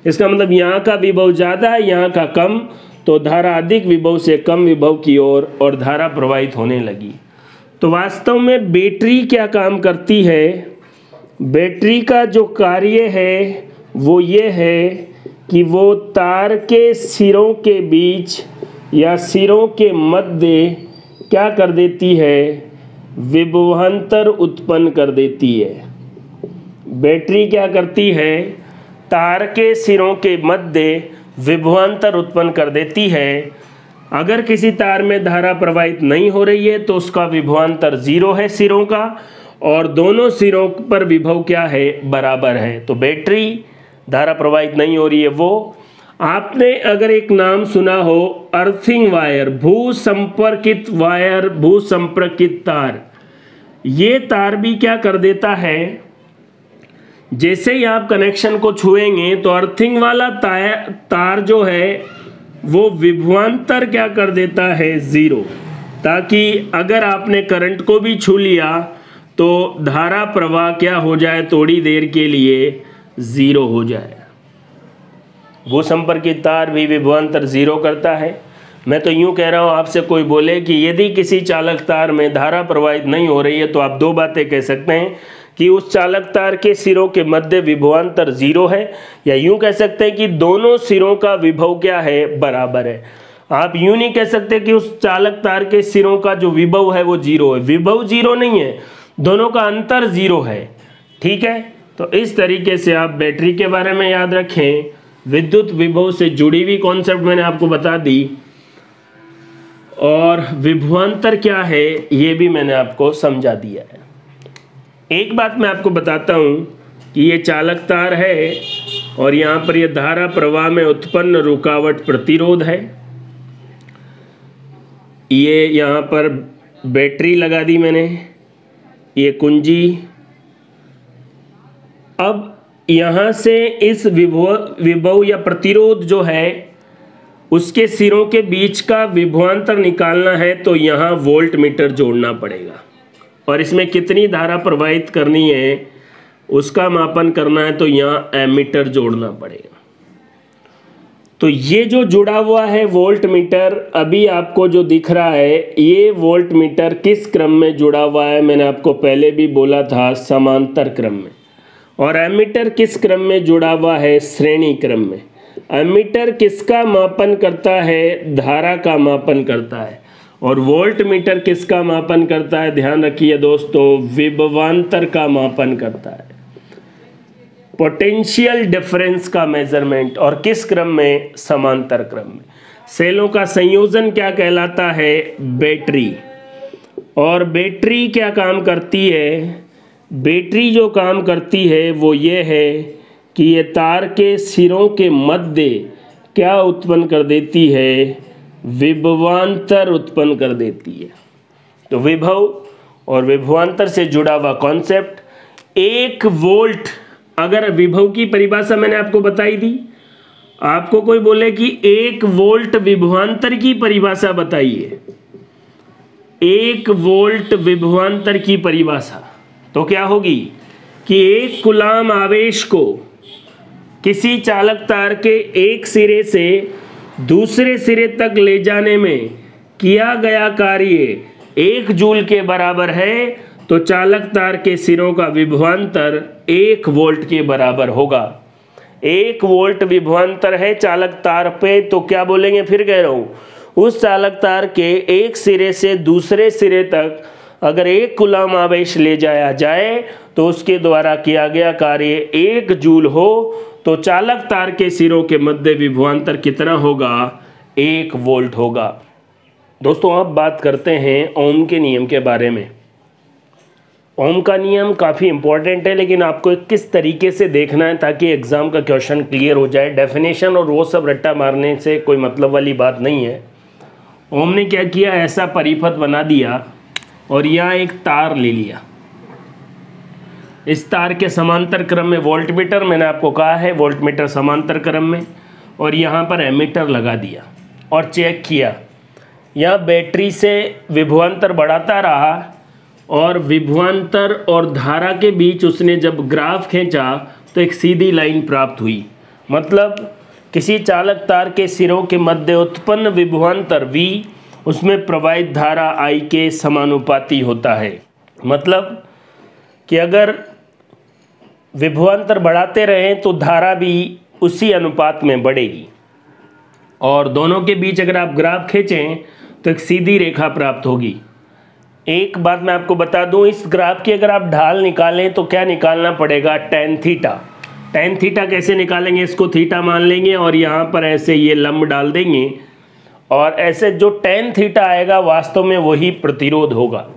इसका मतलब यहाँ का विभव ज़्यादा है, यहाँ का कम, तो धारा अधिक विभव से कम विभव की ओर और धारा प्रवाहित होने लगी। तो वास्तव में बैटरी क्या काम करती है? बैटरी का जो कार्य है वो ये है कि वो तार के सिरों के बीच या सिरों के मध्य क्या कर देती है? विभवांतर उत्पन्न कर देती है। बैटरी क्या करती है? तार के सिरों के मध्य विभवांतर उत्पन्न कर देती है। अगर किसी तार में धारा प्रवाहित नहीं हो रही है तो उसका विभवांतर 0 है सिरों का, और दोनों सिरों पर विभव क्या है? बराबर है। तो बैटरी, धारा प्रवाहित नहीं हो रही है वो। आपने अगर एक नाम सुना हो, अर्थिंग वायर, भू संपर्कित वायर, भू संपर्कित तार। ये तार भी क्या कर देता है? जैसे ही आप कनेक्शन को छुएंगे तो अर्थिंग वाला तार जो है वो विभवांतर क्या कर देता है? 0, ताकि अगर आपने करंट को भी छू लिया तो धारा प्रवाह क्या हो जाए? थोड़ी देर के लिए 0 हो जाए। वो संपर्कित तार भी विभवांतर 0 करता है। मैं तो यूं कह रहा हूं, आपसे कोई बोले कि यदि किसी चालक तार में धारा प्रवाहित नहीं हो रही है तो आप 2 बातें कह सकते हैं कि उस चालक तार के सिरों के मध्य विभवांतर 0 है, या यूं कह सकते हैं कि दोनों सिरों का विभव क्या है? बराबर है। आप यूं नहीं कह सकते कि उस चालक तार के सिरों का जो विभव है वो 0 है। विभव 0 नहीं है, दोनों का अंतर 0 है। ठीक है, तो इस तरीके से आप बैटरी के बारे में याद रखें। विद्युत विभव से जुड़ी हुई कॉन्सेप्ट मैंने आपको बता दी, और विभवांतर क्या है ये भी मैंने आपको समझा दिया है। एक बात मैं आपको बताता हूं कि ये चालक तार है और यहाँ पर ये धारा प्रवाह में उत्पन्न रुकावट प्रतिरोध है। ये यहाँ पर बैटरी लगा दी मैंने, ये कुंजी। अब यहाँ से इस विभव या प्रतिरोध जो है उसके सिरों के बीच का विभवांतर निकालना है, तो यहाँ वोल्ट मीटर जोड़ना पड़ेगा, और इसमें कितनी धारा प्रवाहित करनी है उसका मापन करना है, तो यहाँ एमीटर जोड़ना पड़ेगा। तो ये जो जुड़ा हुआ है वोल्ट मीटर, अभी आपको जो दिख रहा है, ये वोल्ट मीटर किस क्रम में जुड़ा हुआ है? मैंने आपको पहले भी बोला था, समांतर क्रम में। और एमीटर किस क्रम में जुड़ा हुआ है? श्रेणी क्रम में। एमीटर किसका मापन करता है? धारा का मापन करता है। और वोल्ट मीटर किसका मापन करता है? ध्यान रखिए दोस्तों, विभवांतर का मापन करता है, पोटेंशियल डिफरेंस का मेजरमेंट। और किस क्रम में? समांतर क्रम में। सेलों का संयोजन क्या कहलाता है? बैटरी। और बैटरी क्या काम करती है? बैटरी जो काम करती है वो ये है कि ये तार के सिरों के मध्य क्या उत्पन्न कर देती है? विभवांतर उत्पन्न कर देती है। तो विभव और विभवांतर से जुड़ा हुआ कॉन्सेप्ट। 1 वोल्ट, अगर विभव की परिभाषा मैंने आपको बताई दी, आपको कोई बोले कि 1 वोल्ट विभवांतर की परिभाषा बताइए, 1 वोल्ट विभवांतर की परिभाषा, तो क्या होगी कि 1 कूलाम आवेश को किसी चालक तार के एक सिरे से दूसरे सिरे तक ले जाने में किया गया कार्य 1 जूल के बराबर है, तो चालक तार के सिरों का विभवांतर 1 वोल्ट के बराबर होगा। 1 वोल्ट विभवांतर है चालक तार पे, तो क्या बोलेंगे? फिर कह रहा हूँ, उस चालक तार के एक सिरे से दूसरे सिरे तक अगर 1 कूलम आवेश ले जाया जाए तो उसके द्वारा किया गया कार्य 1 जूल हो तो चालक तार के सिरों के मध्य विभवांतर कितना होगा? 1 वोल्ट होगा। दोस्तों अब बात करते हैं ओम के नियम के बारे में। ओम का नियम काफ़ी इंपॉर्टेंट है, लेकिन आपको किस तरीके से देखना है ताकि एग्ज़ाम का क्वेश्चन क्लियर हो जाए। डेफिनेशन और वो सब रट्टा मारने से कोई मतलब वाली बात नहीं है। ओम ने क्या किया, ऐसा परिपथ बना दिया और यहाँ एक तार ले लिया। इस तार के समांतर क्रम में वोल्टमीटर, मैंने आपको कहा है वोल्टमीटर समांतर क्रम में, और यहाँ पर एमीटर लगा दिया और चेक किया। यहाँ बैटरी से विभवांतर बढ़ाता रहा और विभवांतर और धारा के बीच उसने जब ग्राफ खींचा तो एक सीधी लाइन प्राप्त हुई। मतलब किसी चालक तार के सिरों के मध्य उत्पन्न विभवांतर V उसमें प्रवाहित धारा I के समानुपाती होता है। मतलब कि अगर विभवांतर बढ़ाते रहें तो धारा भी उसी अनुपात में बढ़ेगी, और दोनों के बीच अगर आप ग्राफ खींचें तो एक सीधी रेखा प्राप्त होगी। एक बात मैं आपको बता दूं, इस ग्राफ की अगर आप ढाल निकालें तो क्या निकालना पड़ेगा? tan theta. tan थीटा कैसे निकालेंगे? इसको थीटा मान लेंगे और यहाँ पर ऐसे ये लंब डाल देंगे, और ऐसे जो tan थीटा आएगा वास्तव में वही प्रतिरोध होगा।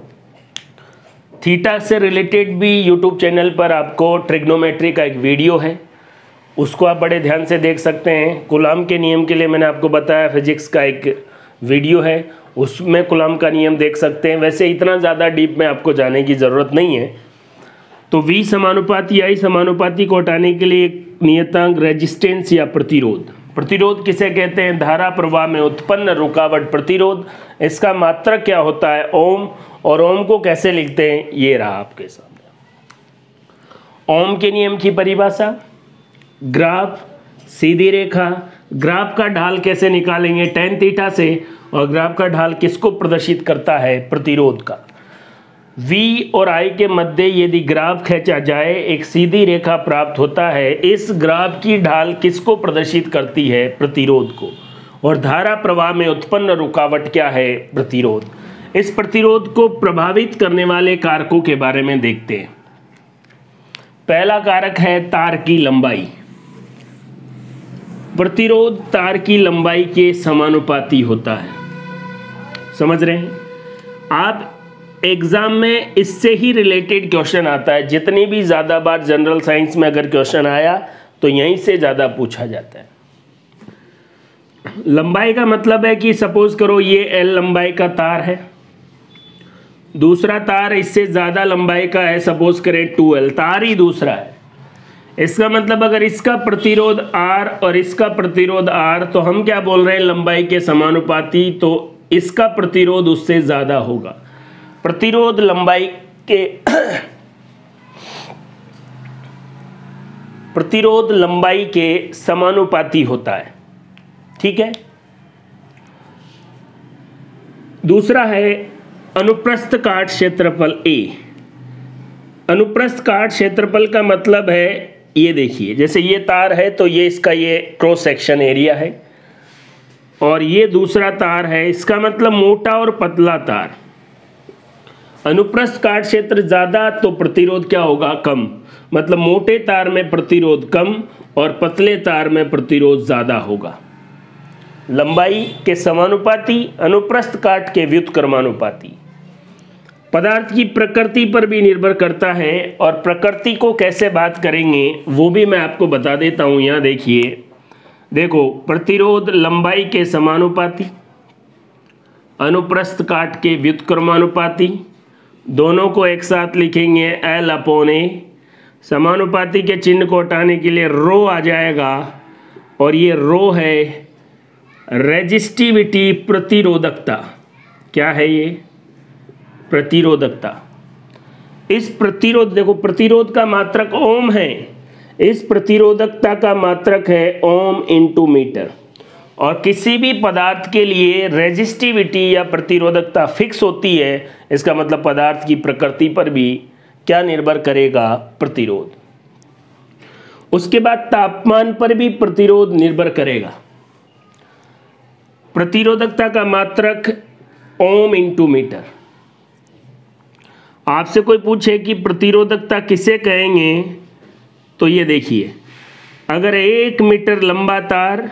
थीटा से रिलेटेड भी यूट्यूब चैनल पर आपको ट्रिग्नोमेट्री का एक वीडियो है, उसको आप बड़े ध्यान से देख सकते हैं। कूलॉम के नियम के लिए मैंने आपको बताया फिजिक्स का एक वीडियो है, उसमें कूलॉम का नियम देख सकते हैं। वैसे इतना ज़्यादा डीप में आपको जाने की ज़रूरत नहीं है। तो V समानुपाती I समानुपाती को हटाने के लिए एक नियतांक रेजिस्टेंस या प्रतिरोध। प्रतिरोध किसे कहते हैं? धारा प्रवाह में उत्पन्न रुकावट प्रतिरोध। इसका मात्रक क्या होता है? ओम। और ओम को कैसे लिखते हैं? ये रहा आपके सामने। ओम के नियम की परिभाषा, ग्राफ, सीधी रेखा। ग्राफ का ढाल कैसे निकालेंगे? tan थीटा से। और ग्राफ का ढाल किसको प्रदर्शित करता है? प्रतिरोध का। V और I के मध्य यदि ग्राफ खींचा जाए एक सीधी रेखा प्राप्त होता है। इस ग्राफ की ढाल किसको प्रदर्शित करती है? प्रतिरोध को। और धारा प्रवाह में उत्पन्न रुकावट क्या है? प्रतिरोध। इस प्रतिरोध को प्रभावित करने वाले कारकों के बारे में देखते हैं। पहला कारक है तार की लंबाई। प्रतिरोध तार की लंबाई के समानुपाती होता है। समझ रहे हैं आप? एग्जाम में इससे ही रिलेटेड क्वेश्चन आता है। जितनी भी ज़्यादा बार जनरल साइंस में अगर क्वेश्चन आया तो यहीं से ज़्यादा पूछा जाता है। लंबाई का मतलब है कि सपोज करो ये L लंबाई का तार है, दूसरा तार इससे ज़्यादा लंबाई का है, सपोज करें 2L, तार ही दूसरा है। इसका मतलब अगर इसका प्रतिरोध R और इसका प्रतिरोध R, तो हम क्या बोल रहे हैं? लंबाई के समानुपाती, तो इसका प्रतिरोध उससे ज़्यादा होगा। प्रतिरोध लंबाई के प्रतिरोध लंबाई के समानुपाती होता है। ठीक है। दूसरा है अनुप्रस्थ काट क्षेत्रफल A। अनुप्रस्थ काट क्षेत्रफल का मतलब है, ये देखिए जैसे ये तार है तो ये इसका ये क्रॉस सेक्शन एरिया है, और ये दूसरा तार है, इसका मतलब मोटा और पतला तार। अनुप्रस्थ काट क्षेत्र ज़्यादा तो प्रतिरोध क्या होगा? कम। मतलब मोटे तार में प्रतिरोध कम और पतले तार में प्रतिरोध ज़्यादा होगा। लंबाई के समानुपाती, अनुप्रस्थ काट के व्युत्क्रमानुपाती। पदार्थ की प्रकृति पर भी निर्भर करता है, और प्रकृति को कैसे बात करेंगे वो भी मैं आपको बता देता हूँ। यहाँ देखिए, देखो प्रतिरोध लंबाई के समानुपाती, अनुप्रस्थ काट के व्युत्क्रमानुपाती, दोनों को एक साथ लिखेंगे L/A। समानुपाती के चिन्ह को हटाने के लिए रो आ जाएगा, और ये रो है रेजिस्टिविटी, प्रतिरोधकता। क्या है ये? प्रतिरोधकता। इस प्रतिरोध, देखो प्रतिरोध का मात्रक ओम है, इस प्रतिरोधकता का मात्रक है ओम इंटू मीटर। और किसी भी पदार्थ के लिए रेजिस्टिविटी या प्रतिरोधकता फिक्स होती है, इसका मतलब पदार्थ की प्रकृति पर भी क्या निर्भर करेगा? प्रतिरोध। उसके बाद तापमान पर भी प्रतिरोध निर्भर करेगा। प्रतिरोधकता का मात्रक ओम इंटू मीटर। आपसे कोई पूछे कि प्रतिरोधकता किसे कहेंगे, तो ये देखिए, अगर 1 मीटर लंबा तार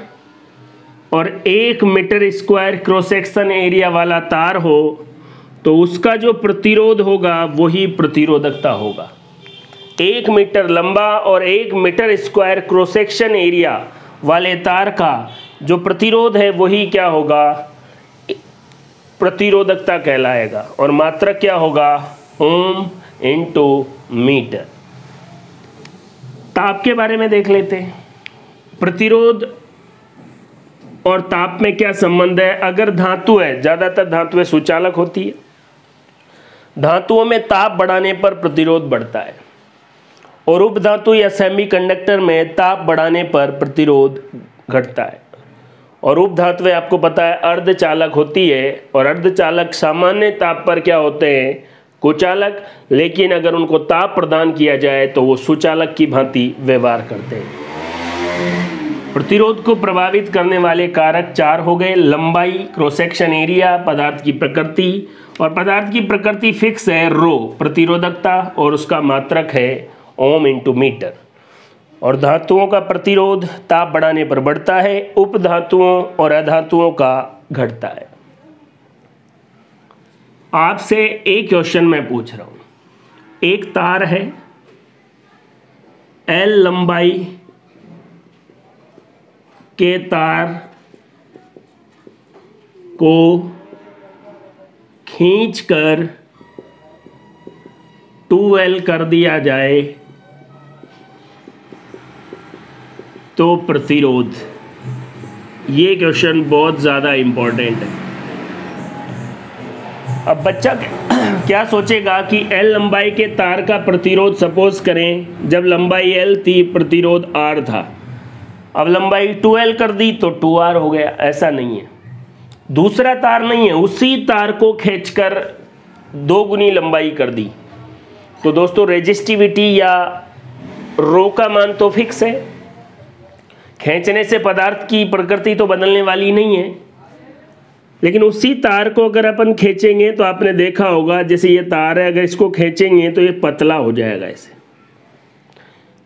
और 1 metre square cross section area वाला तार हो तो उसका जो प्रतिरोध होगा वही प्रतिरोधकता होगा। 1 मीटर लंबा और 1 metre square cross section area वाले तार का जो प्रतिरोध है वही क्या होगा, प्रतिरोधकता कहलाएगा। और मात्रक क्या होगा, ओम इंटू मीटर। ताप के बारे में देख लेते हैं। प्रतिरोध और ताप में क्या संबंध है। अगर धातु है, ज़्यादातर धातुएं सुचालक होती है, धातुओं में ताप बढ़ाने पर प्रतिरोध बढ़ता है और उपधातु या सेमीकंडक्टर में ताप बढ़ाने पर प्रतिरोध घटता है। और उपधातुएं आपको पता है अर्धचालक होती है और अर्धचालक सामान्य ताप पर क्या होते हैं, कुचालक, लेकिन अगर उनको ताप प्रदान किया जाए तो वो सुचालक की भांति व्यवहार करते हैं। प्रतिरोध को प्रभावित करने वाले कारक 4 हो गए। लंबाई, क्रॉस सेक्शन एरिया, पदार्थ की प्रकृति, और पदार्थ की प्रकृति फिक्स है रो प्रतिरोधकता और उसका मात्रक है ओम इंटू मीटर। और धातुओं का प्रतिरोध ताप बढ़ाने पर बढ़ता है, उपधातुओं और अधातुओं का घटता है। आपसे एक क्वेश्चन मैं पूछ रहा हूं। एक तार है, L लंबाई के तार को खींचकर 2L कर दिया जाए तो प्रतिरोध, ये क्वेश्चन बहुत ज़्यादा इम्पोर्टेंट है। अब बच्चा क्या सोचेगा कि L लंबाई के तार का प्रतिरोध, सपोज करें जब लंबाई L थी प्रतिरोध R था, अब लंबाई 2L कर दी तो 2R हो गया। ऐसा नहीं है, दूसरा तार नहीं है, उसी तार को खींचकर 2 गुनी लंबाई कर दी तो दोस्तों रेजिस्टिविटी या रो का मान तो फिक्स है। खींचने से पदार्थ की प्रकृति तो बदलने वाली नहीं है, लेकिन उसी तार को अगर अपन खींचेंगे तो आपने देखा होगा, जैसे ये तार है, अगर इसको खींचेंगे तो ये पतला हो जाएगा ऐसे।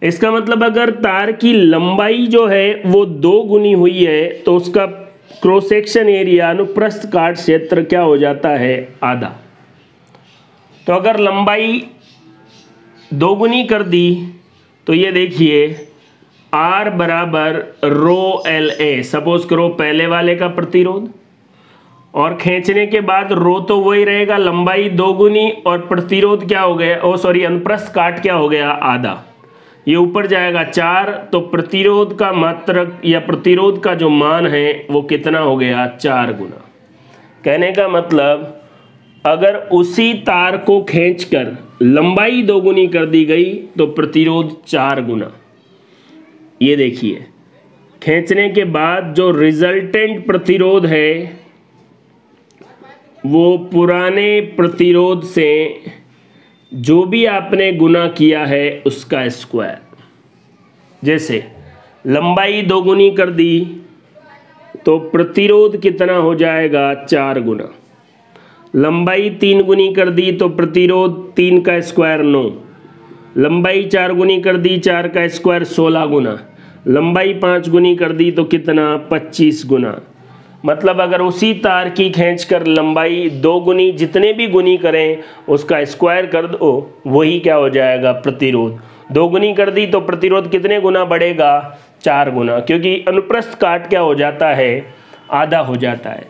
इसका मतलब अगर तार की लंबाई जो है वो 2 गुनी हुई है तो उसका क्रॉस सेक्शन एरिया, अनुप्रस्थ काट क्षेत्र क्या हो जाता है, आधा। तो अगर लंबाई 2 गुनी कर दी तो ये देखिए R बराबर रो एल ए, सपोज करो पहले वाले का प्रतिरोध, और खींचने के बाद रो तो वही रहेगा, लंबाई 2 गुनी और प्रतिरोध क्या हो गया, अनुप्रस्थ काट क्या हो गया, आधा। ये ऊपर जाएगा 4, तो प्रतिरोध का मात्रक या प्रतिरोध का जो मान है वो कितना हो गया, 4 गुना। कहने का मतलब अगर उसी तार को खींचकर लंबाई 2 गुनी कर दी गई तो प्रतिरोध 4 गुना। ये देखिए, खींचने के बाद जो रिजल्टेंट प्रतिरोध है वो पुराने प्रतिरोध से जो भी आपने गुना किया है उसका स्क्वायर। जैसे लंबाई 2 गुनी कर दी तो प्रतिरोध कितना हो जाएगा, 4 गुना। लंबाई 3 गुनी कर दी तो प्रतिरोध 3 का स्क्वायर 9। लंबाई 4 गुनी कर दी, 4 का स्क्वायर 16 गुना। लंबाई 5 गुनी कर दी तो कितना, 25 गुना। मतलब अगर उसी तार की खींचकर लंबाई 2 गुनी, जितने भी गुनी करें उसका स्क्वायर कर दो, वही क्या हो जाएगा, प्रतिरोध। 2 गुनी कर दी तो प्रतिरोध कितने गुना बढ़ेगा, 4 गुना, क्योंकि अनुप्रस्थ काट क्या हो जाता है, आधा हो जाता है।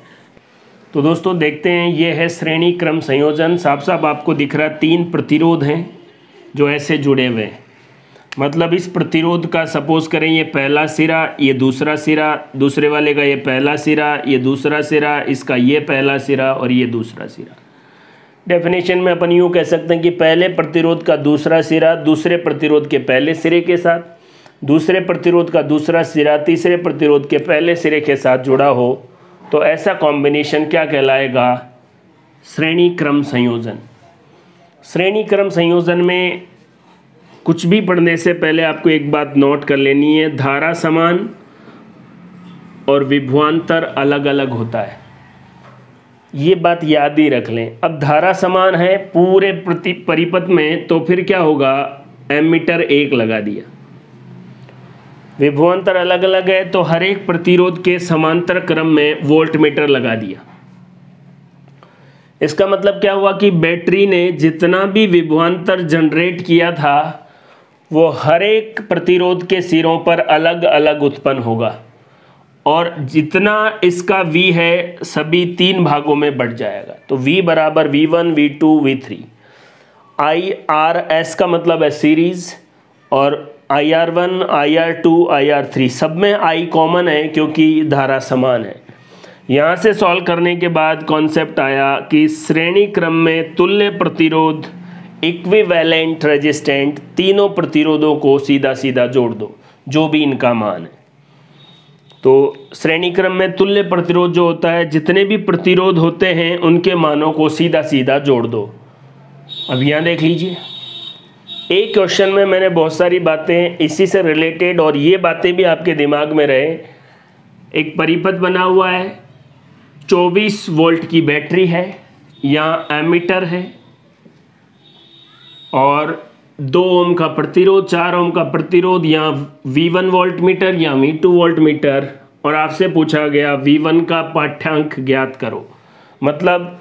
तो दोस्तों देखते हैं, ये है श्रेणी क्रम संयोजन। साफ साफ आपको दिख रहा है 3 प्रतिरोध हैं जो ऐसे जुड़े हुए हैं। मतलब इस प्रतिरोध का सपोज करें ये पहला सिरा, ये दूसरा सिरा, दूसरे वाले का ये पहला सिरा, ये दूसरा सिरा, इसका ये पहला सिरा और ये दूसरा सिरा। डेफिनेशन में अपन यूँ कह सकते हैं कि पहले प्रतिरोध का दूसरा सिरा दूसरे प्रतिरोध के पहले सिरे के साथ, दूसरे प्रतिरोध का दूसरा सिरा तीसरे प्रतिरोध के पहले सिरे के साथ जुड़ा हो तो ऐसा कॉम्बिनेशन क्या कहलाएगा, श्रेणी क्रम संयोजन। श्रेणी क्रम संयोजन में कुछ भी पढ़ने से पहले आपको एक बात नोट कर लेनी है, धारा समान और विभवांतर अलग अलग होता है, ये बात याद ही रख लें। अब धारा समान है पूरे परिपथ में, तो फिर क्या होगा, एमीटर 1 लगा दिया। विभवांतर अलग अलग है तो हर एक प्रतिरोध के समांतर क्रम में वोल्टमीटर लगा दिया। इसका मतलब क्या हुआ कि बैटरी ने जितना भी विभवांतर जनरेट किया था वो हर एक प्रतिरोध के सिरों पर अलग अलग उत्पन्न होगा, और जितना इसका V है सभी 3 भागों में बढ़ जाएगा। तो V बराबर V1 V2 V3। IRS का मतलब है सीरीज, और IR1 IR2 IR3 सब में I कॉमन है क्योंकि धारा समान है। यहाँ से सॉल्व करने के बाद कॉन्सेप्ट आया कि श्रेणी क्रम में तुल्य प्रतिरोध इक्विवेलेंट रेजिस्टेंट तीनों प्रतिरोधों को सीधा सीधा जोड़ दो जो भी इनका मान है। तो श्रेणी क्रम में तुल्य प्रतिरोध जो होता है, जितने भी प्रतिरोध होते हैं उनके मानों को सीधा सीधा जोड़ दो। अब यहाँ देख लीजिए, एक क्वेश्चन में मैंने बहुत सारी बातें इसी से रिलेटेड, और ये बातें भी आपके दिमाग में रहे। एक परिपथ बना हुआ है, 24 वोल्ट की बैटरी है, यहाँ एमीटर है और 2 ओम का प्रतिरोध, 4 ओम का प्रतिरोध, यहाँ V1 वोल्ट मीटर, यहाँ V2 वोल्ट मीटर, और आपसे पूछा गया V1 का पाठ्यांक ज्ञात करो। मतलब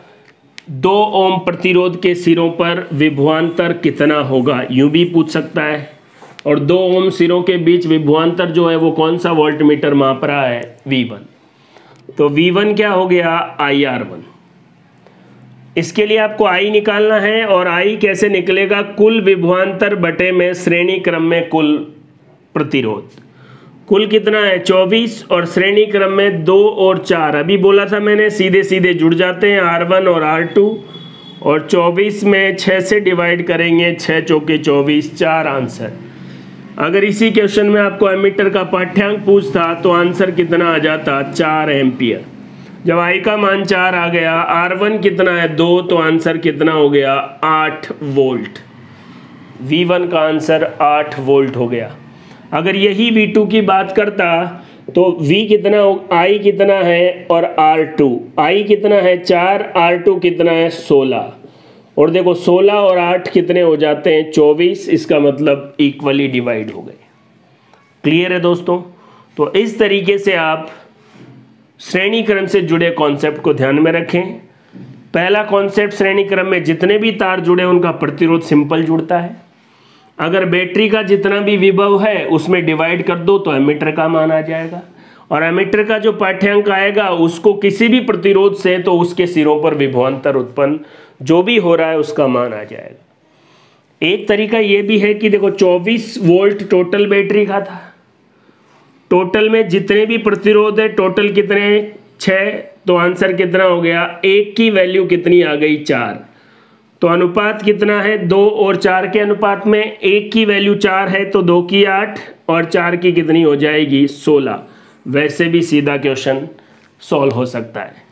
2 ओम प्रतिरोध के सिरों पर विभवांतर कितना होगा, यूं भी पूछ सकता है। और 2 ओम सिरों के बीच विभवांतर जो है वो कौन सा वोल्ट मीटर माप रहा है, V1। तो V1 क्या हो गया, IR1। इसके लिए आपको I निकालना है, और I कैसे निकलेगा, कुल विभवांतर बटे में श्रेणी क्रम में कुल प्रतिरोध। कुल कितना है 24, और श्रेणी क्रम में 2 और 4 अभी बोला था मैंने, सीधे सीधे जुड़ जाते हैं R1 और R2, और 24 में 6 से डिवाइड करेंगे, 6 चौके 24, 4 आंसर। अगर इसी क्वेश्चन में आपको एमीटर का पाठ्यांक पूछता तो आंसर कितना आ जाता, 4 एम्पियर। जब I का मान 4 आ गया, R1 कितना है 2, तो आंसर कितना हो गया, 8 वोल्ट। V1 का आंसर 8 वोल्ट हो गया। अगर यही V2 की बात करता तो V कितना, I कितना है और R2, I कितना है 4, R2 कितना है 16, और देखो 16 और 8 कितने हो जाते हैं 24, इसका मतलब इक्वली डिवाइड हो गए। क्लियर है दोस्तों। तो इस तरीके से आप श्रेणी क्रम से जुड़े कॉन्सेप्ट को ध्यान में रखें। पहला कॉन्सेप्ट, श्रेणी क्रम में जितने भी तार जुड़े उनका प्रतिरोध सिंपल जुड़ता है। अगर बैटरी का जितना भी विभव है उसमें डिवाइड कर दो तो एमीटर का मान आ जाएगा, और एमीटर का जो पाठ्यांक आएगा उसको किसी भी प्रतिरोध से तो उसके सिरों पर विभवांतर उत्पन्न जो भी हो रहा है उसका मान आ जाएगा। एक तरीका ये भी है कि देखो 24 वोल्ट टोटल बैटरी का था, टोटल में जितने भी प्रतिरोध है टोटल कितने 6, तो आंसर कितना हो गया, 1 की वैल्यू कितनी आ गई 4। तो अनुपात कितना है 2 और 4 के अनुपात में, 1 की वैल्यू 4 है तो 2 की 8 और 4 की कितनी हो जाएगी 16। वैसे भी सीधा क्वेश्चन सॉल्व हो सकता है।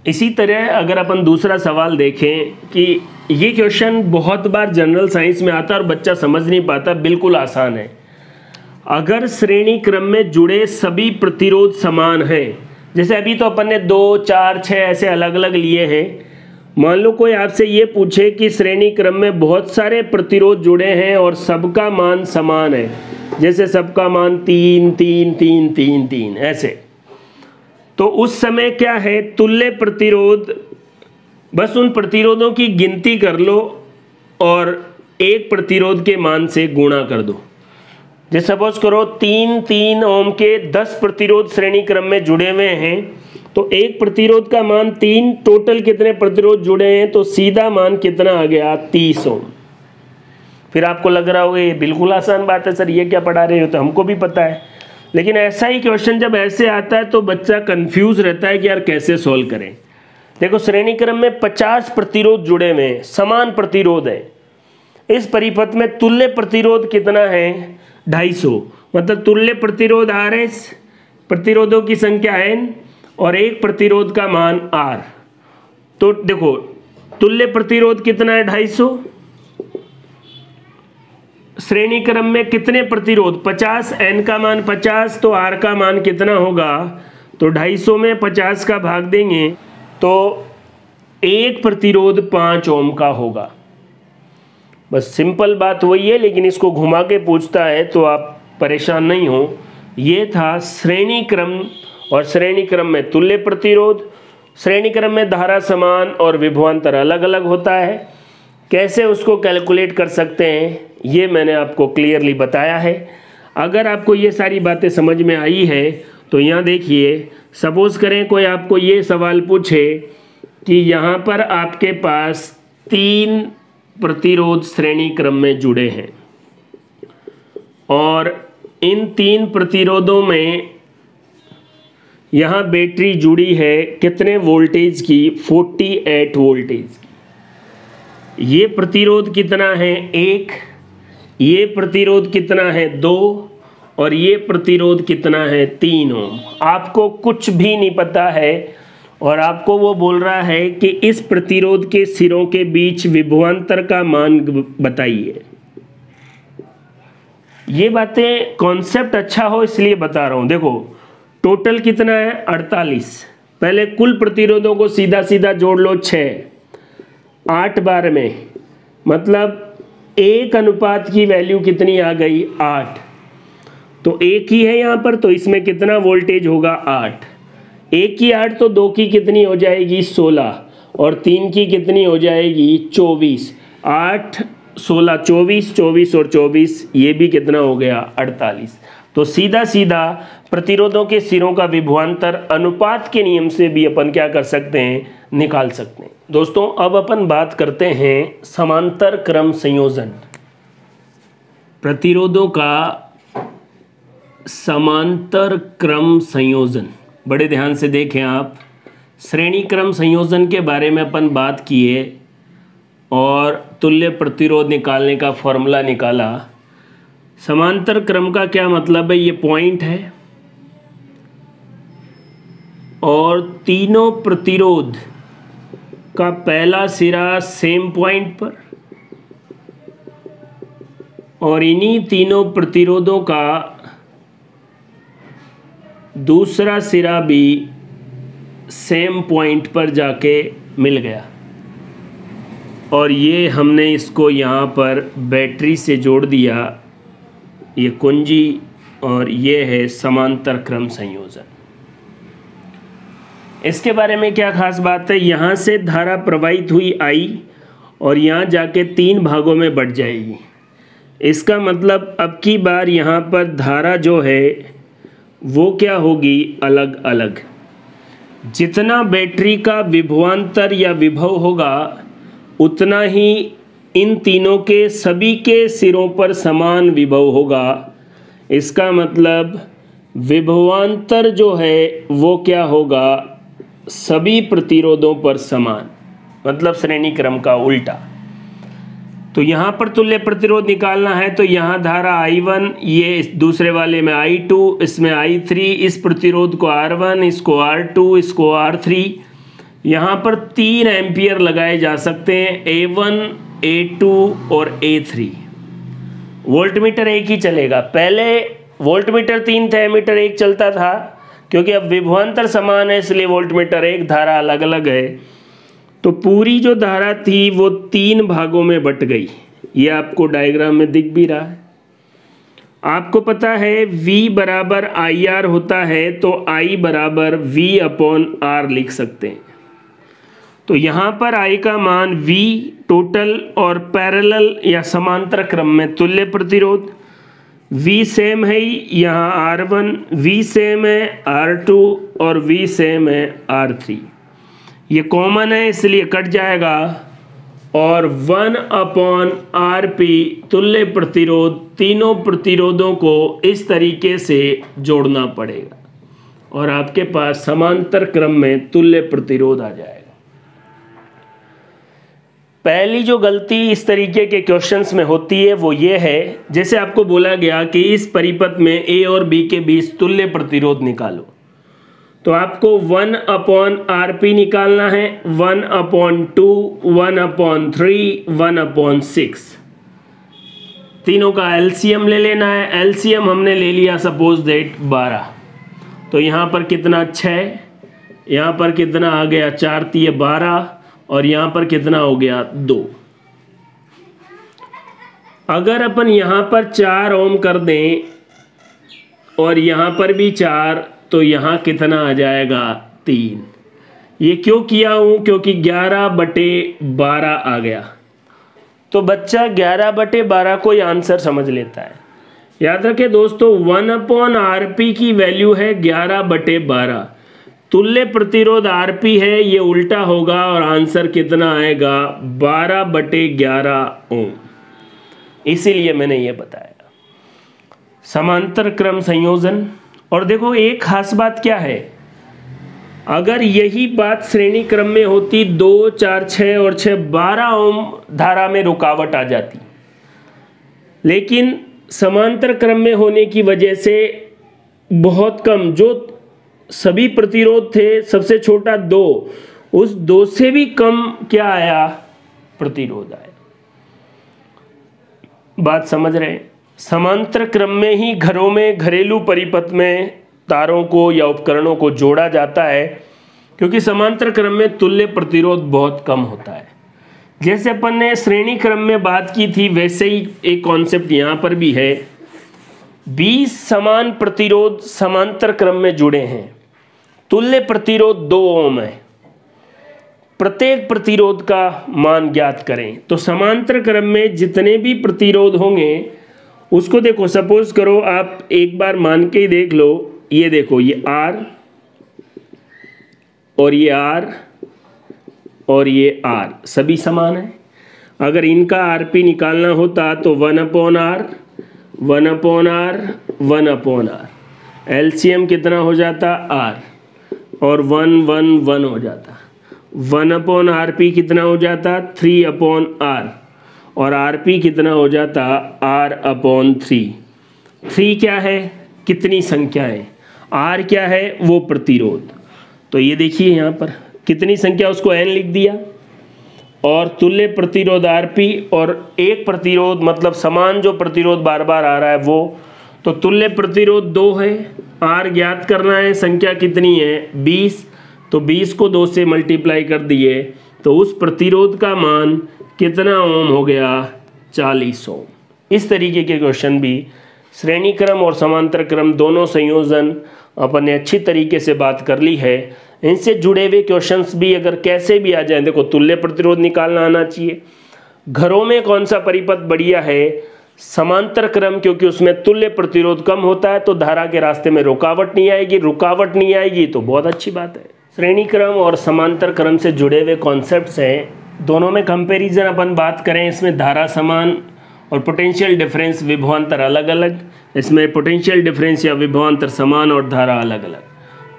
इसी तरह अगर अपन दूसरा सवाल देखें कि ये क्वेश्चन बहुत बार जनरल साइंस में आता है और बच्चा समझ नहीं पाता, बिल्कुल आसान है। अगर श्रेणी क्रम में जुड़े सभी प्रतिरोध समान हैं, जैसे अभी तो अपन ने 2, 4, 6 ऐसे अलग अलग लिए हैं, मान लो कोई आपसे ये पूछे कि श्रेणी क्रम में बहुत सारे प्रतिरोध जुड़े हैं और सबका मान समान है, जैसे सबका मान 3, 3, 3, 3, 3 ऐसे, तो उस समय क्या है, तुल्य प्रतिरोध, बस उन प्रतिरोधों की गिनती कर लो और एक प्रतिरोध के मान से गुणा कर दो। जैसे सपोज करो 3 ओम के 10 प्रतिरोध श्रेणी क्रम में जुड़े हुए हैं, तो एक प्रतिरोध का मान 3, टोटल कितने प्रतिरोध जुड़े हैं, तो सीधा मान कितना आ गया 30 ओम। फिर आपको लग रहा होगा ये बिल्कुल आसान बात है सर, ये क्या पढ़ा रहे हो, तो हमको भी पता है। लेकिन ऐसा ही क्वेश्चन जब ऐसे आता है तो बच्चा कंफ्यूज रहता है कि यार कैसे सॉल्व करें। देखो श्रेणी क्रम में 50 प्रतिरोध जुड़े हुए हैं, समान प्रतिरोध है। इस परिपथ में तुल्य प्रतिरोध कितना है 250, मतलब तुल्य प्रतिरोध RS, प्रतिरोधों की संख्या N और एक प्रतिरोध का मान R। तो देखो तुल्य प्रतिरोध कितना है 250, श्रेणी क्रम में कितने प्रतिरोध 50, n का मान 50, तो r का मान कितना होगा, तो 250 में 50 का भाग देंगे तो एक प्रतिरोध 5 ओम का होगा। बस सिंपल बात वही है, लेकिन इसको घुमा के पूछता है तो आप परेशान नहीं हो। ये था श्रेणी क्रम, और श्रेणी क्रम में तुल्य प्रतिरोध। श्रेणी क्रम में धारा समान और विभवांतर अलग अलग होता है, कैसे उसको कैलकुलेट कर सकते हैं ये मैंने आपको क्लियरली बताया है। अगर आपको ये सारी बातें समझ में आई है तो यहाँ देखिए, सपोज करें कोई आपको ये सवाल पूछे कि यहाँ पर आपके पास 3 प्रतिरोध श्रेणी क्रम में जुड़े हैं और इन 3 प्रतिरोधों में यहाँ बैटरी जुड़ी है कितने वोल्टेज की, 48 वोल्टेज की। ये प्रतिरोध कितना है 1, ये प्रतिरोध कितना है 2 और ये प्रतिरोध कितना है 3 ओम। आपको कुछ भी नहीं पता है और आपको वो बोल रहा है कि इस प्रतिरोध के सिरों के बीच विभवांतर का मान बताइए। ये बातें कॉन्सेप्ट अच्छा हो इसलिए बता रहा हूँ। देखो टोटल कितना है 48, पहले कुल प्रतिरोधों को सीधा सीधा जोड़ लो 6, 8 बार में, मतलब 1 अनुपात की वैल्यू कितनी आ गई 8, तो 1 ही है यहाँ पर, तो इसमें कितना वोल्टेज होगा 8, 1 की 8 तो 2 की कितनी हो जाएगी 16 और 3 की कितनी हो जाएगी 24, 8 16 24, 24 और 24 ये भी कितना हो गया 48। तो सीधा सीधा प्रतिरोधों के सिरों का विभवांतर अनुपात के नियम से भी अपन क्या कर सकते हैं, निकाल सकते हैं। दोस्तों अब अपन बात करते हैं समांतर क्रम संयोजन। प्रतिरोधों का समांतर क्रम संयोजन, बड़े ध्यान से देखें आप। श्रेणी क्रम संयोजन के बारे में अपन बात किए और तुल्य प्रतिरोध निकालने का फॉर्मूला निकाला। समांतर क्रम का क्या मतलब है, ये पॉइंट है और तीनों प्रतिरोध का पहला सिरा सेम पॉइंट पर और इन्हीं तीनों प्रतिरोधों का दूसरा सिरा भी सेम पॉइंट पर जाके मिल गया और ये हमने इसको यहाँ पर बैटरी से जोड़ दिया, ये कुंजी, और ये है समांतर क्रम संयोजन। इसके बारे में क्या खास बात है, यहाँ से धारा प्रवाहित हुई आई और यहाँ जाके 3 भागों में बट जाएगी। इसका मतलब अब की बार यहाँ पर धारा जो है वो क्या होगी, अलग अलग। जितना बैटरी का विभवांतर या विभव होगा उतना ही इन तीनों के सभी के सिरों पर समान विभव होगा। इसका मतलब विभवांतर जो है वो क्या होगा, सभी प्रतिरोधों पर समान, मतलब श्रेणी क्रम का उल्टा। तो यहाँ पर तुल्य प्रतिरोध निकालना है तो यहाँ धारा I1, ये इस दूसरे वाले में I2, इसमें I3, इस प्रतिरोध को R1, इसको R2, इसको R3। यहाँ पर 3 एम्पियर लगाए जा सकते हैं, A1, A2 और A3। वोल्टमीटर एक ही चलेगा, पहले वोल्टमीटर 3 थे, एमीटर 1 चलता था, क्योंकि अब विभवांतर समान है इसलिए वोल्टमीटर 1, धारा अलग अलग है। तो पूरी जो धारा थी वो 3 भागों में बट गई, ये आपको डायग्राम में दिख भी रहा है। आपको पता है V बराबर IR होता है, तो I बराबर V/R लिख सकते हैं। तो यहाँ पर I का मान V टोटल और पैरेलल या समांतर क्रम में तुल्य प्रतिरोध, V सेम है यहाँ R1, V सेम है R2 और V सेम है R3। ये कॉमन है इसलिए कट जाएगा और 1/RP तुल्य प्रतिरोध, तीनों प्रतिरोधों को इस तरीके से जोड़ना पड़ेगा और आपके पास समांतर क्रम में तुल्य प्रतिरोध आ जाएगा। पहली जो गलती इस तरीके के क्वेश्चंस में होती है वो ये है, जैसे आपको बोला गया कि इस परिपथ में A और B के बीच तुल्य प्रतिरोध निकालो, तो आपको 1/RP निकालना है, 1/2, 1/3, 1/6। तीनों का एलसीएम ले लेना है। एलसीएम हमने ले लिया सपोज दैट 12, तो यहाँ पर कितना 6, यहाँ पर कितना आ गया 4 3 12, और यहाँ पर कितना हो गया 2। अगर अपन यहाँ पर 4 ओम कर दें और यहाँ पर भी 4, तो यहाँ कितना आ जाएगा 3। ये क्यों किया हूँ? क्योंकि 11/12 आ गया। तो बच्चा 11/12 को आंसर समझ लेता है। याद रखें दोस्तों, 1/RP की वैल्यू है 11/12। तुल्य प्रतिरोध RP है, ये उल्टा होगा और आंसर कितना आएगा 12/11 ओम। इसीलिए मैंने ये बताया समांतर क्रम संयोजन। और देखो एक खास बात क्या है, अगर यही बात श्रेणी क्रम में होती 2 4 6 और 6 12 ओम धारा में रुकावट आ जाती, लेकिन समांतर क्रम में होने की वजह से बहुत कम, जो सभी प्रतिरोध थे सबसे छोटा 2, उस 2 से भी कम क्या आया प्रतिरोध आया। बात समझ रहे हैं? समांतर क्रम में ही घरों में घरेलू परिपथ में तारों को या उपकरणों को जोड़ा जाता है, क्योंकि समांतर क्रम में तुल्य प्रतिरोध बहुत कम होता है। जैसे अपन ने श्रेणी क्रम में बात की थी, वैसे ही एक कॉन्सेप्ट यहाँ पर भी है। 20 समान प्रतिरोध समांतर क्रम में जुड़े हैं, तुल्य प्रतिरोध 2 ओम है, प्रत्येक प्रतिरोध का मान ज्ञात करें। तो समांतर क्रम में जितने भी प्रतिरोध होंगे उसको देखो, सपोज करो आप एक बार मान के ही देख लो, ये देखो ये R और ये R और ये R सभी समान है। अगर इनका RP निकालना होता तो 1/R 1/R 1/R, एलसीएम कितना हो जाता R और 1 1 1 हो जाता। 1/RP कितना हो जाता 3/R और RP कितना हो जाता R/3। 3 क्या है? कितनी संख्या है? R क्या है? वो प्रतिरोध। तो ये देखिए यहाँ पर कितनी संख्या, उसको n लिख दिया, और तुल्य प्रतिरोध RP और एक प्रतिरोध मतलब समान जो प्रतिरोध बार बार आ रहा है वो, तो तुल्य प्रतिरोध 2 है, R ज्ञात करना है, संख्या कितनी है 20, तो 20 को 2 से मल्टीप्लाई कर दिए तो उस प्रतिरोध का मान कितना ओम हो गया 40 ओम। इस तरीके के क्वेश्चन भी श्रेणी क्रम और समांतर क्रम दोनों संयोजन अपन ने अच्छी तरीके से बात कर ली है। इनसे जुड़े हुए क्वेश्चंस भी अगर कैसे भी आ जाए, देखो तुल्य प्रतिरोध निकालना आना चाहिए। घरों में कौन सा परिपथ बढ़िया है? समांतर क्रम, क्योंकि उसमें तुल्य प्रतिरोध कम होता है तो धारा के रास्ते में रुकावट नहीं आएगी। रुकावट नहीं आएगी तो बहुत अच्छी बात है। श्रेणी क्रम और समांतर क्रम से जुड़े हुए कॉन्सेप्ट्स हैं, दोनों में कंपैरिजन अपन बात करें, इसमें धारा समान और पोटेंशियल डिफरेंस विभवांतर अलग अलग, इसमें पोटेंशियल डिफरेंस या विभवांतर समान और धारा अलग अलग।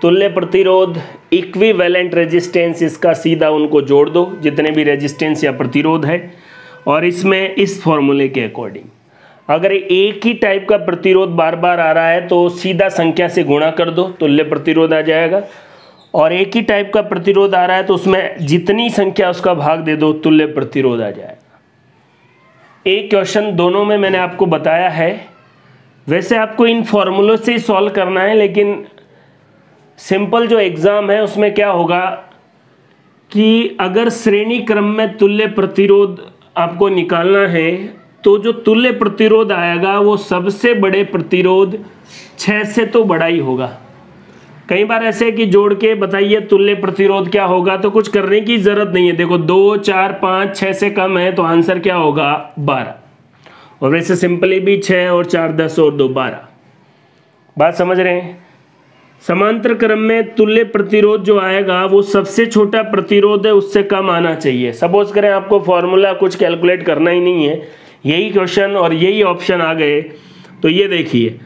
तुल्य प्रतिरोध इक्विवेलेंट रेजिस्टेंस, इसका सीधा उनको जोड़ दो जितने भी रेजिस्टेंस या प्रतिरोध है, और इसमें इस फॉर्मूले के अकॉर्डिंग अगर एक ही टाइप का प्रतिरोध बार बार आ रहा है तो सीधा संख्या से गुणा कर दो, तुल्य प्रतिरोध आ जाएगा। और एक ही टाइप का प्रतिरोध आ रहा है तो उसमें जितनी संख्या उसका भाग दे दो, तुल्य प्रतिरोध आ जाएगा। एक क्वेश्चन दोनों में मैंने आपको बताया है, वैसे आपको इन फॉर्मूलों से ही सॉल्व करना है, लेकिन सिंपल जो एग्ज़ाम है उसमें क्या होगा कि अगर श्रेणी क्रम में तुल्य प्रतिरोध आपको निकालना है तो जो तुल्य प्रतिरोध आएगा वो सबसे बड़े प्रतिरोध 6 से तो बड़ा ही होगा। कई बार ऐसे कि जोड़ के बताइए तुल्य प्रतिरोध क्या होगा, तो कुछ करने की ज़रूरत नहीं है। देखो 2 4 5 6 से कम है तो आंसर क्या होगा 12, और वैसे सिंपली भी 6 और 4 10 और 2 12। बात समझ रहे हैं? समांतर क्रम में तुल्य प्रतिरोध जो आएगा वो सबसे छोटा प्रतिरोध है उससे कम आना चाहिए। सपोज करें आपको फॉर्मूला कुछ कैलकुलेट करना ही नहीं है, यही क्वेश्चन और यही ऑप्शन आ गए, तो ये देखिए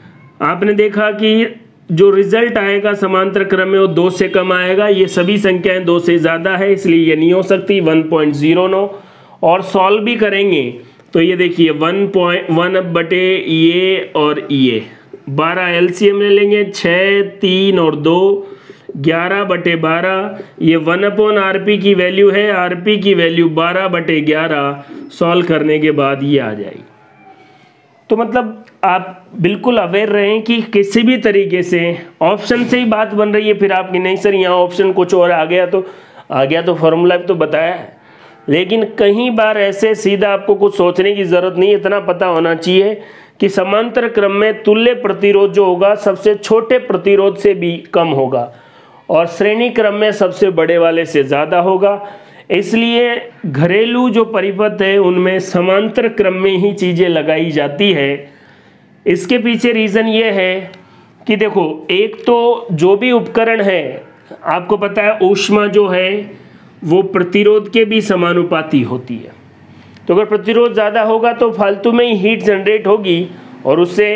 आपने देखा कि जो रिजल्ट आएगा समांतर क्रम में वो 2 से कम आएगा। ये सभी संख्याएं 2 से ज़्यादा है, इसलिए ये नहीं हो सकती 1.09। और सॉल्व भी करेंगे तो ये देखिए 1 बटे ये और ये 12 एलसीएम ले लेंगे, 6 3 और 2 11/12। ये 1/RP की वैल्यू है, RP की वैल्यू 12/11। सॉल्व करने के बाद ये आ जाएगी। तो मतलब आप बिल्कुल अवेयर रहें कि किसी भी तरीके से ऑप्शन से ही बात बन रही है, फिर आपकी नहीं सर यहाँ ऑप्शन कुछ और आ गया तो फॉर्मूला भी तो बताया है। लेकिन कई बार ऐसे सीधा आपको कुछ सोचने की ज़रूरत नहीं, इतना पता होना चाहिए कि समांतर क्रम में तुल्य प्रतिरोध जो होगा सबसे छोटे प्रतिरोध से भी कम होगा और श्रेणी क्रम में सबसे बड़े वाले से ज़्यादा होगा। इसलिए घरेलू जो परिपथ है उनमें समांतर क्रम में ही चीज़ें लगाई जाती है। इसके पीछे रीज़न ये है कि देखो, एक तो जो भी उपकरण है आपको पता है ऊष्मा जो है वो प्रतिरोध के भी समानुपाती होती है। तो अगर प्रतिरोध ज़्यादा होगा तो फालतू में ही हीट जनरेट होगी और उससे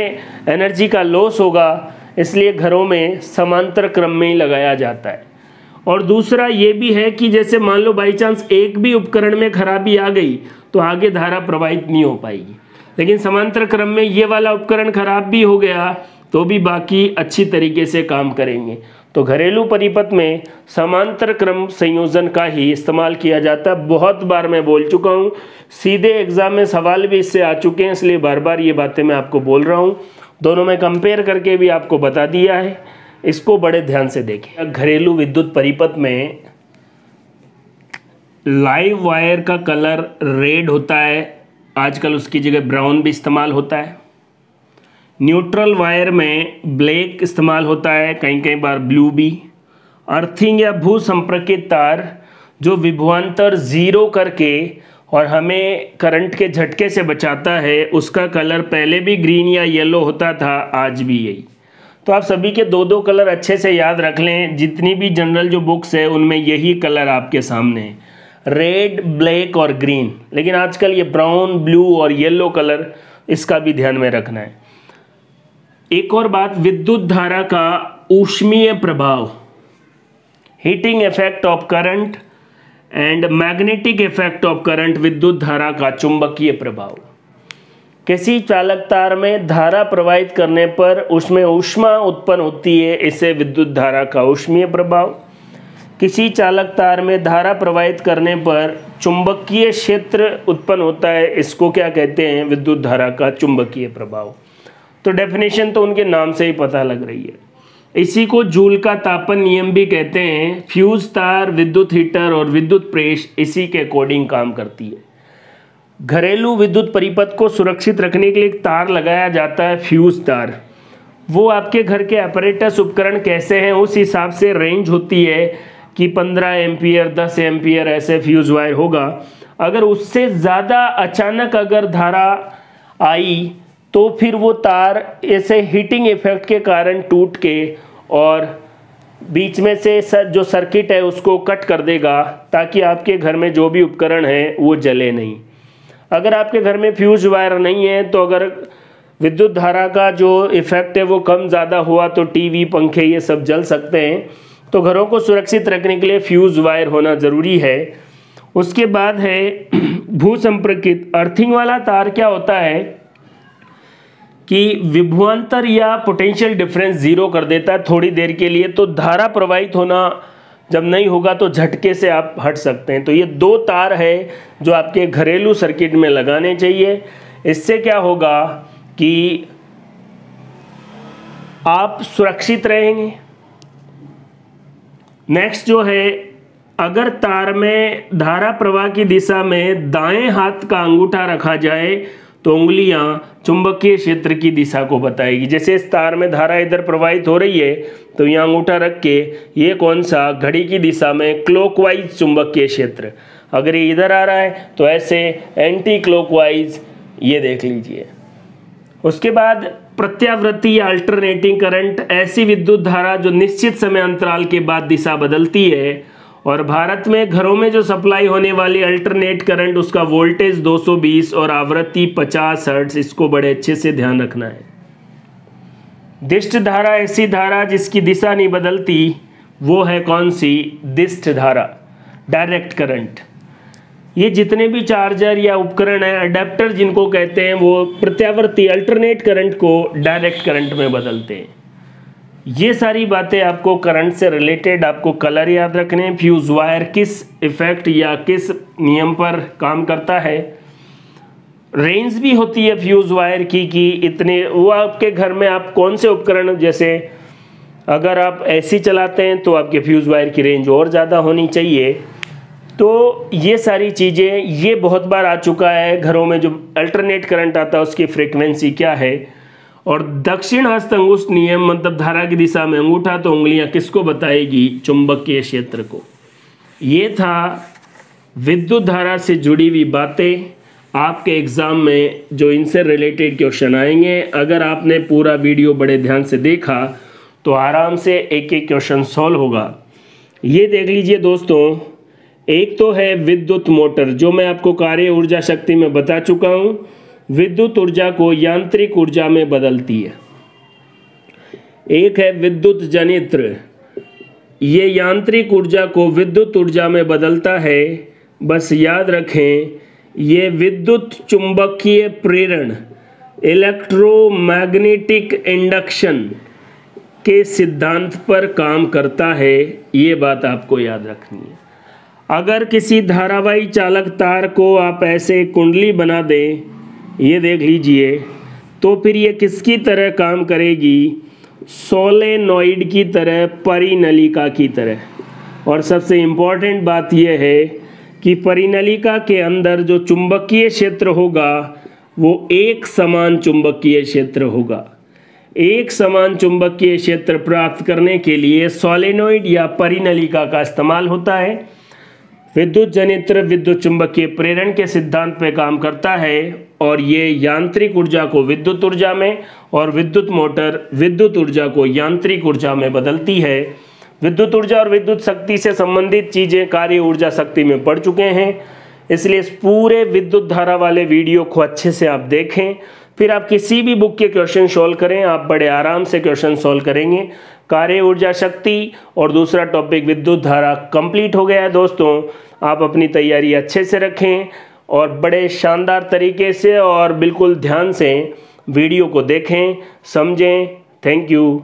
एनर्जी का लॉस होगा। इसलिए घरों में समांतर क्रम में ही लगाया जाता है। और दूसरा ये भी है कि जैसे मान लो बाई चांस एक भी उपकरण में खराबी आ गई तो आगे धारा प्रवाहित नहीं हो पाएगी, लेकिन समांतर क्रम में ये वाला उपकरण खराब भी हो गया तो भी बाकी अच्छी तरीके से काम करेंगे। तो घरेलू परिपथ में समांतर क्रम संयोजन का ही इस्तेमाल किया जाता है। बहुत बार मैं बोल चुका हूँ, सीधे एग्जाम में सवाल भी इससे आ चुके हैं, इसलिए बार बार ये बातें मैं आपको बोल रहा हूँ। दोनों में कंपेयर करके भी आपको बता दिया है, इसको बड़े ध्यान से देखें। घरेलू विद्युत परिपथ में लाइव वायर का कलर रेड होता है, आजकल उसकी जगह ब्राउन भी इस्तेमाल होता है। न्यूट्रल वायर में ब्लैक इस्तेमाल होता है, कई बार ब्लू भी। अर्थिंग या भू संपर्कित तार जो विभवांतर जीरो करके और हमें करंट के झटके से बचाता है, उसका कलर पहले भी ग्रीन या येलो होता था, आज भी यही। तो आप सभी के दो कलर अच्छे से याद रख लें। जितनी भी जनरल जो बुक्स है उनमें यही कलर आपके सामने है, रेड, ब्लैक और ग्रीन। लेकिन आजकल ये ब्राउन, ब्लू और येलो कलर, इसका भी ध्यान में रखना है। एक और बात, विद्युत धारा का ऊष्मीय प्रभाव, heating effect of current and magnetic effect of current, विद्युत धारा का चुंबकीय प्रभाव। किसी चालक तार में धारा प्रवाहित करने पर उसमें ऊष्मा उत्पन्न होती है, इसे विद्युत धारा का ऊष्मीय प्रभाव। किसी चालक तार में धारा प्रवाहित करने पर चुंबकीय क्षेत्र उत्पन्न होता है, इसको क्या कहते हैं? विद्युत धारा का चुंबकीय प्रभाव। तो डेफिनेशन तो उनके नाम से ही पता लग रही है। इसी को जूल का तापन नियम भी कहते हैं। फ्यूज तार, विद्युत हीटर और विद्युत प्रेस इसी के अकॉर्डिंग काम करती है। घरेलू विद्युत परिपथ को सुरक्षित रखने के लिए एक तार लगाया जाता है, फ्यूज तार। वो आपके घर के अपैरेटस उपकरण कैसे हैं उस हिसाब से रेंज होती है कि 15 एम्पियर, 10 एम्पियर ऐसे फ्यूज वायर होगा। अगर उससे ज़्यादा अचानक अगर धारा आई तो फिर वो तार ऐसे हीटिंग इफेक्ट के कारण टूट के और बीच में से जो सर्किट है उसको कट कर देगा, ताकि आपके घर में जो भी उपकरण है वो जले नहीं। अगर आपके घर में फ्यूज वायर नहीं है तो अगर विद्युत धारा का जो इफेक्ट है वो कम ज़्यादा हुआ तो टीवी, पंखे ये सब जल सकते हैं। तो घरों को सुरक्षित रखने के लिए फ्यूज वायर होना ज़रूरी है। उसके बाद है भू संपर्कित। अर्थिंग वाला तार क्या होता है कि विभवांतर या पोटेंशियल डिफरेंस जीरो कर देता है थोड़ी देर के लिए, तो धारा प्रवाहित होना जब नहीं होगा तो झटके से आप हट सकते हैं। तो ये दो तार है जो आपके घरेलू सर्किट में लगाने चाहिए। इससे क्या होगा कि आप सुरक्षित रहेंगे। नेक्स्ट जो है, अगर तार में धारा प्रवाह की दिशा में दाएं हाथ का अंगूठा रखा जाए तो उंगलियां चुंबकीय क्षेत्र की दिशा को बताएगी। जैसे इस तार में धारा इधर प्रवाहित हो रही है तो यहाँ अंगूठा रख के ये कौन सा, घड़ी की दिशा में क्लॉकवाइज चुंबकीय क्षेत्र। अगर ये इधर आ रहा है तो ऐसे एंटी क्लॉकवाइज, ये देख लीजिए। उसके बाद प्रत्यावर्ती या अल्टरनेटिंग करंट, ऐसी विद्युत धारा जो निश्चित समय अंतराल के बाद दिशा बदलती है। और भारत में घरों में जो सप्लाई होने वाली अल्टरनेट करंट, उसका वोल्टेज 220 और आवृत्ति 50 हर्ट्ज, इसको बड़े अच्छे से ध्यान रखना है। दिष्ट धारा, ऐसी धारा जिसकी दिशा नहीं बदलती, वो है कौन सी? दिष्ट धारा, डायरेक्ट करंट। ये जितने भी चार्जर या उपकरण है, अडेप्टर जिनको कहते हैं, वो प्रत्यावर्ती अल्टरनेट करंट को डायरेक्ट करंट में बदलते हैं। ये सारी बातें आपको करंट से रिलेटेड आपको कलर याद रखने हैं। फ्यूज वायर किस इफेक्ट या किस नियम पर काम करता है, रेंज भी होती है फ्यूज़ वायर की कि इतने, वो आपके घर में आप कौन से उपकरण, जैसे अगर आप एसी चलाते हैं तो आपके फ्यूज़ वायर की रेंज और ज़्यादा होनी चाहिए। तो ये सारी चीज़ें, ये बहुत बार आ चुका है घरों में, जो अल्टरनेट करंट आता है उसकी फ्रीक्वेंसी क्या है। और दक्षिण हस्त अंगुष्ठ नियम, मतलब धारा की दिशा में अंगूठा तो उंगलियां किसको बताएगी? चुंबकीय क्षेत्र को। ये था विद्युत धारा से जुड़ी हुई बातें। आपके एग्ज़ाम में जो इनसे रिलेटेड क्वेश्चन आएंगे, अगर आपने पूरा वीडियो बड़े ध्यान से देखा तो आराम से एक एक क्वेश्चन सॉल्व होगा। ये देख लीजिए दोस्तों, एक तो है विद्युत मोटर, जो मैं आपको कार्य ऊर्जा शक्ति में बता चुका हूँ, विद्युत ऊर्जा को यांत्रिक ऊर्जा में बदलती है। एक है विद्युत जनित्र, ये यांत्रिक ऊर्जा को विद्युत ऊर्जा में बदलता है। बस याद रखें, ये विद्युत चुंबकीय प्रेरण, इलेक्ट्रोमैग्नेटिक इंडक्शन के सिद्धांत पर काम करता है। ये बात आपको याद रखनी है। अगर किसी धारावाही चालक तार को आप ऐसे कुंडली बना दें, ये देख लीजिए, तो फिर ये किसकी तरह काम करेगी? सोलेनॉइड की तरह, परिनलिका की तरह। और सबसे इम्पॉर्टेंट बात यह है कि परिनलिका के अंदर जो चुंबकीय क्षेत्र होगा वो एक समान चुंबकीय क्षेत्र होगा। एक समान चुंबकीय क्षेत्र प्राप्त करने के लिए सोलेनॉइड या परिनलिका का इस्तेमाल होता है। विद्युत जनित्र विद्युत चुंबकीय प्रेरण के सिद्धांत पे काम करता है और ये यांत्रिक ऊर्जा को विद्युत ऊर्जा में, और विद्युत मोटर विद्युत ऊर्जा को यांत्रिक ऊर्जा में बदलती है। विद्युत ऊर्जा और विद्युत शक्ति से संबंधित चीज़ें कार्य ऊर्जा शक्ति में पढ़ चुके हैं, इसलिए इस पूरे विद्युत धारा वाले वीडियो को अच्छे से आप देखें। फिर आप किसी भी बुक के क्वेश्चन सॉल्व करें, आप बड़े आराम से क्वेश्चन सॉल्व करेंगे। कार्य ऊर्जा शक्ति और दूसरा टॉपिक विद्युत धारा कंप्लीट हो गया है दोस्तों। आप अपनी तैयारी अच्छे से रखें और बड़े शानदार तरीके से और बिल्कुल ध्यान से वीडियो को देखें, समझें। Thank you.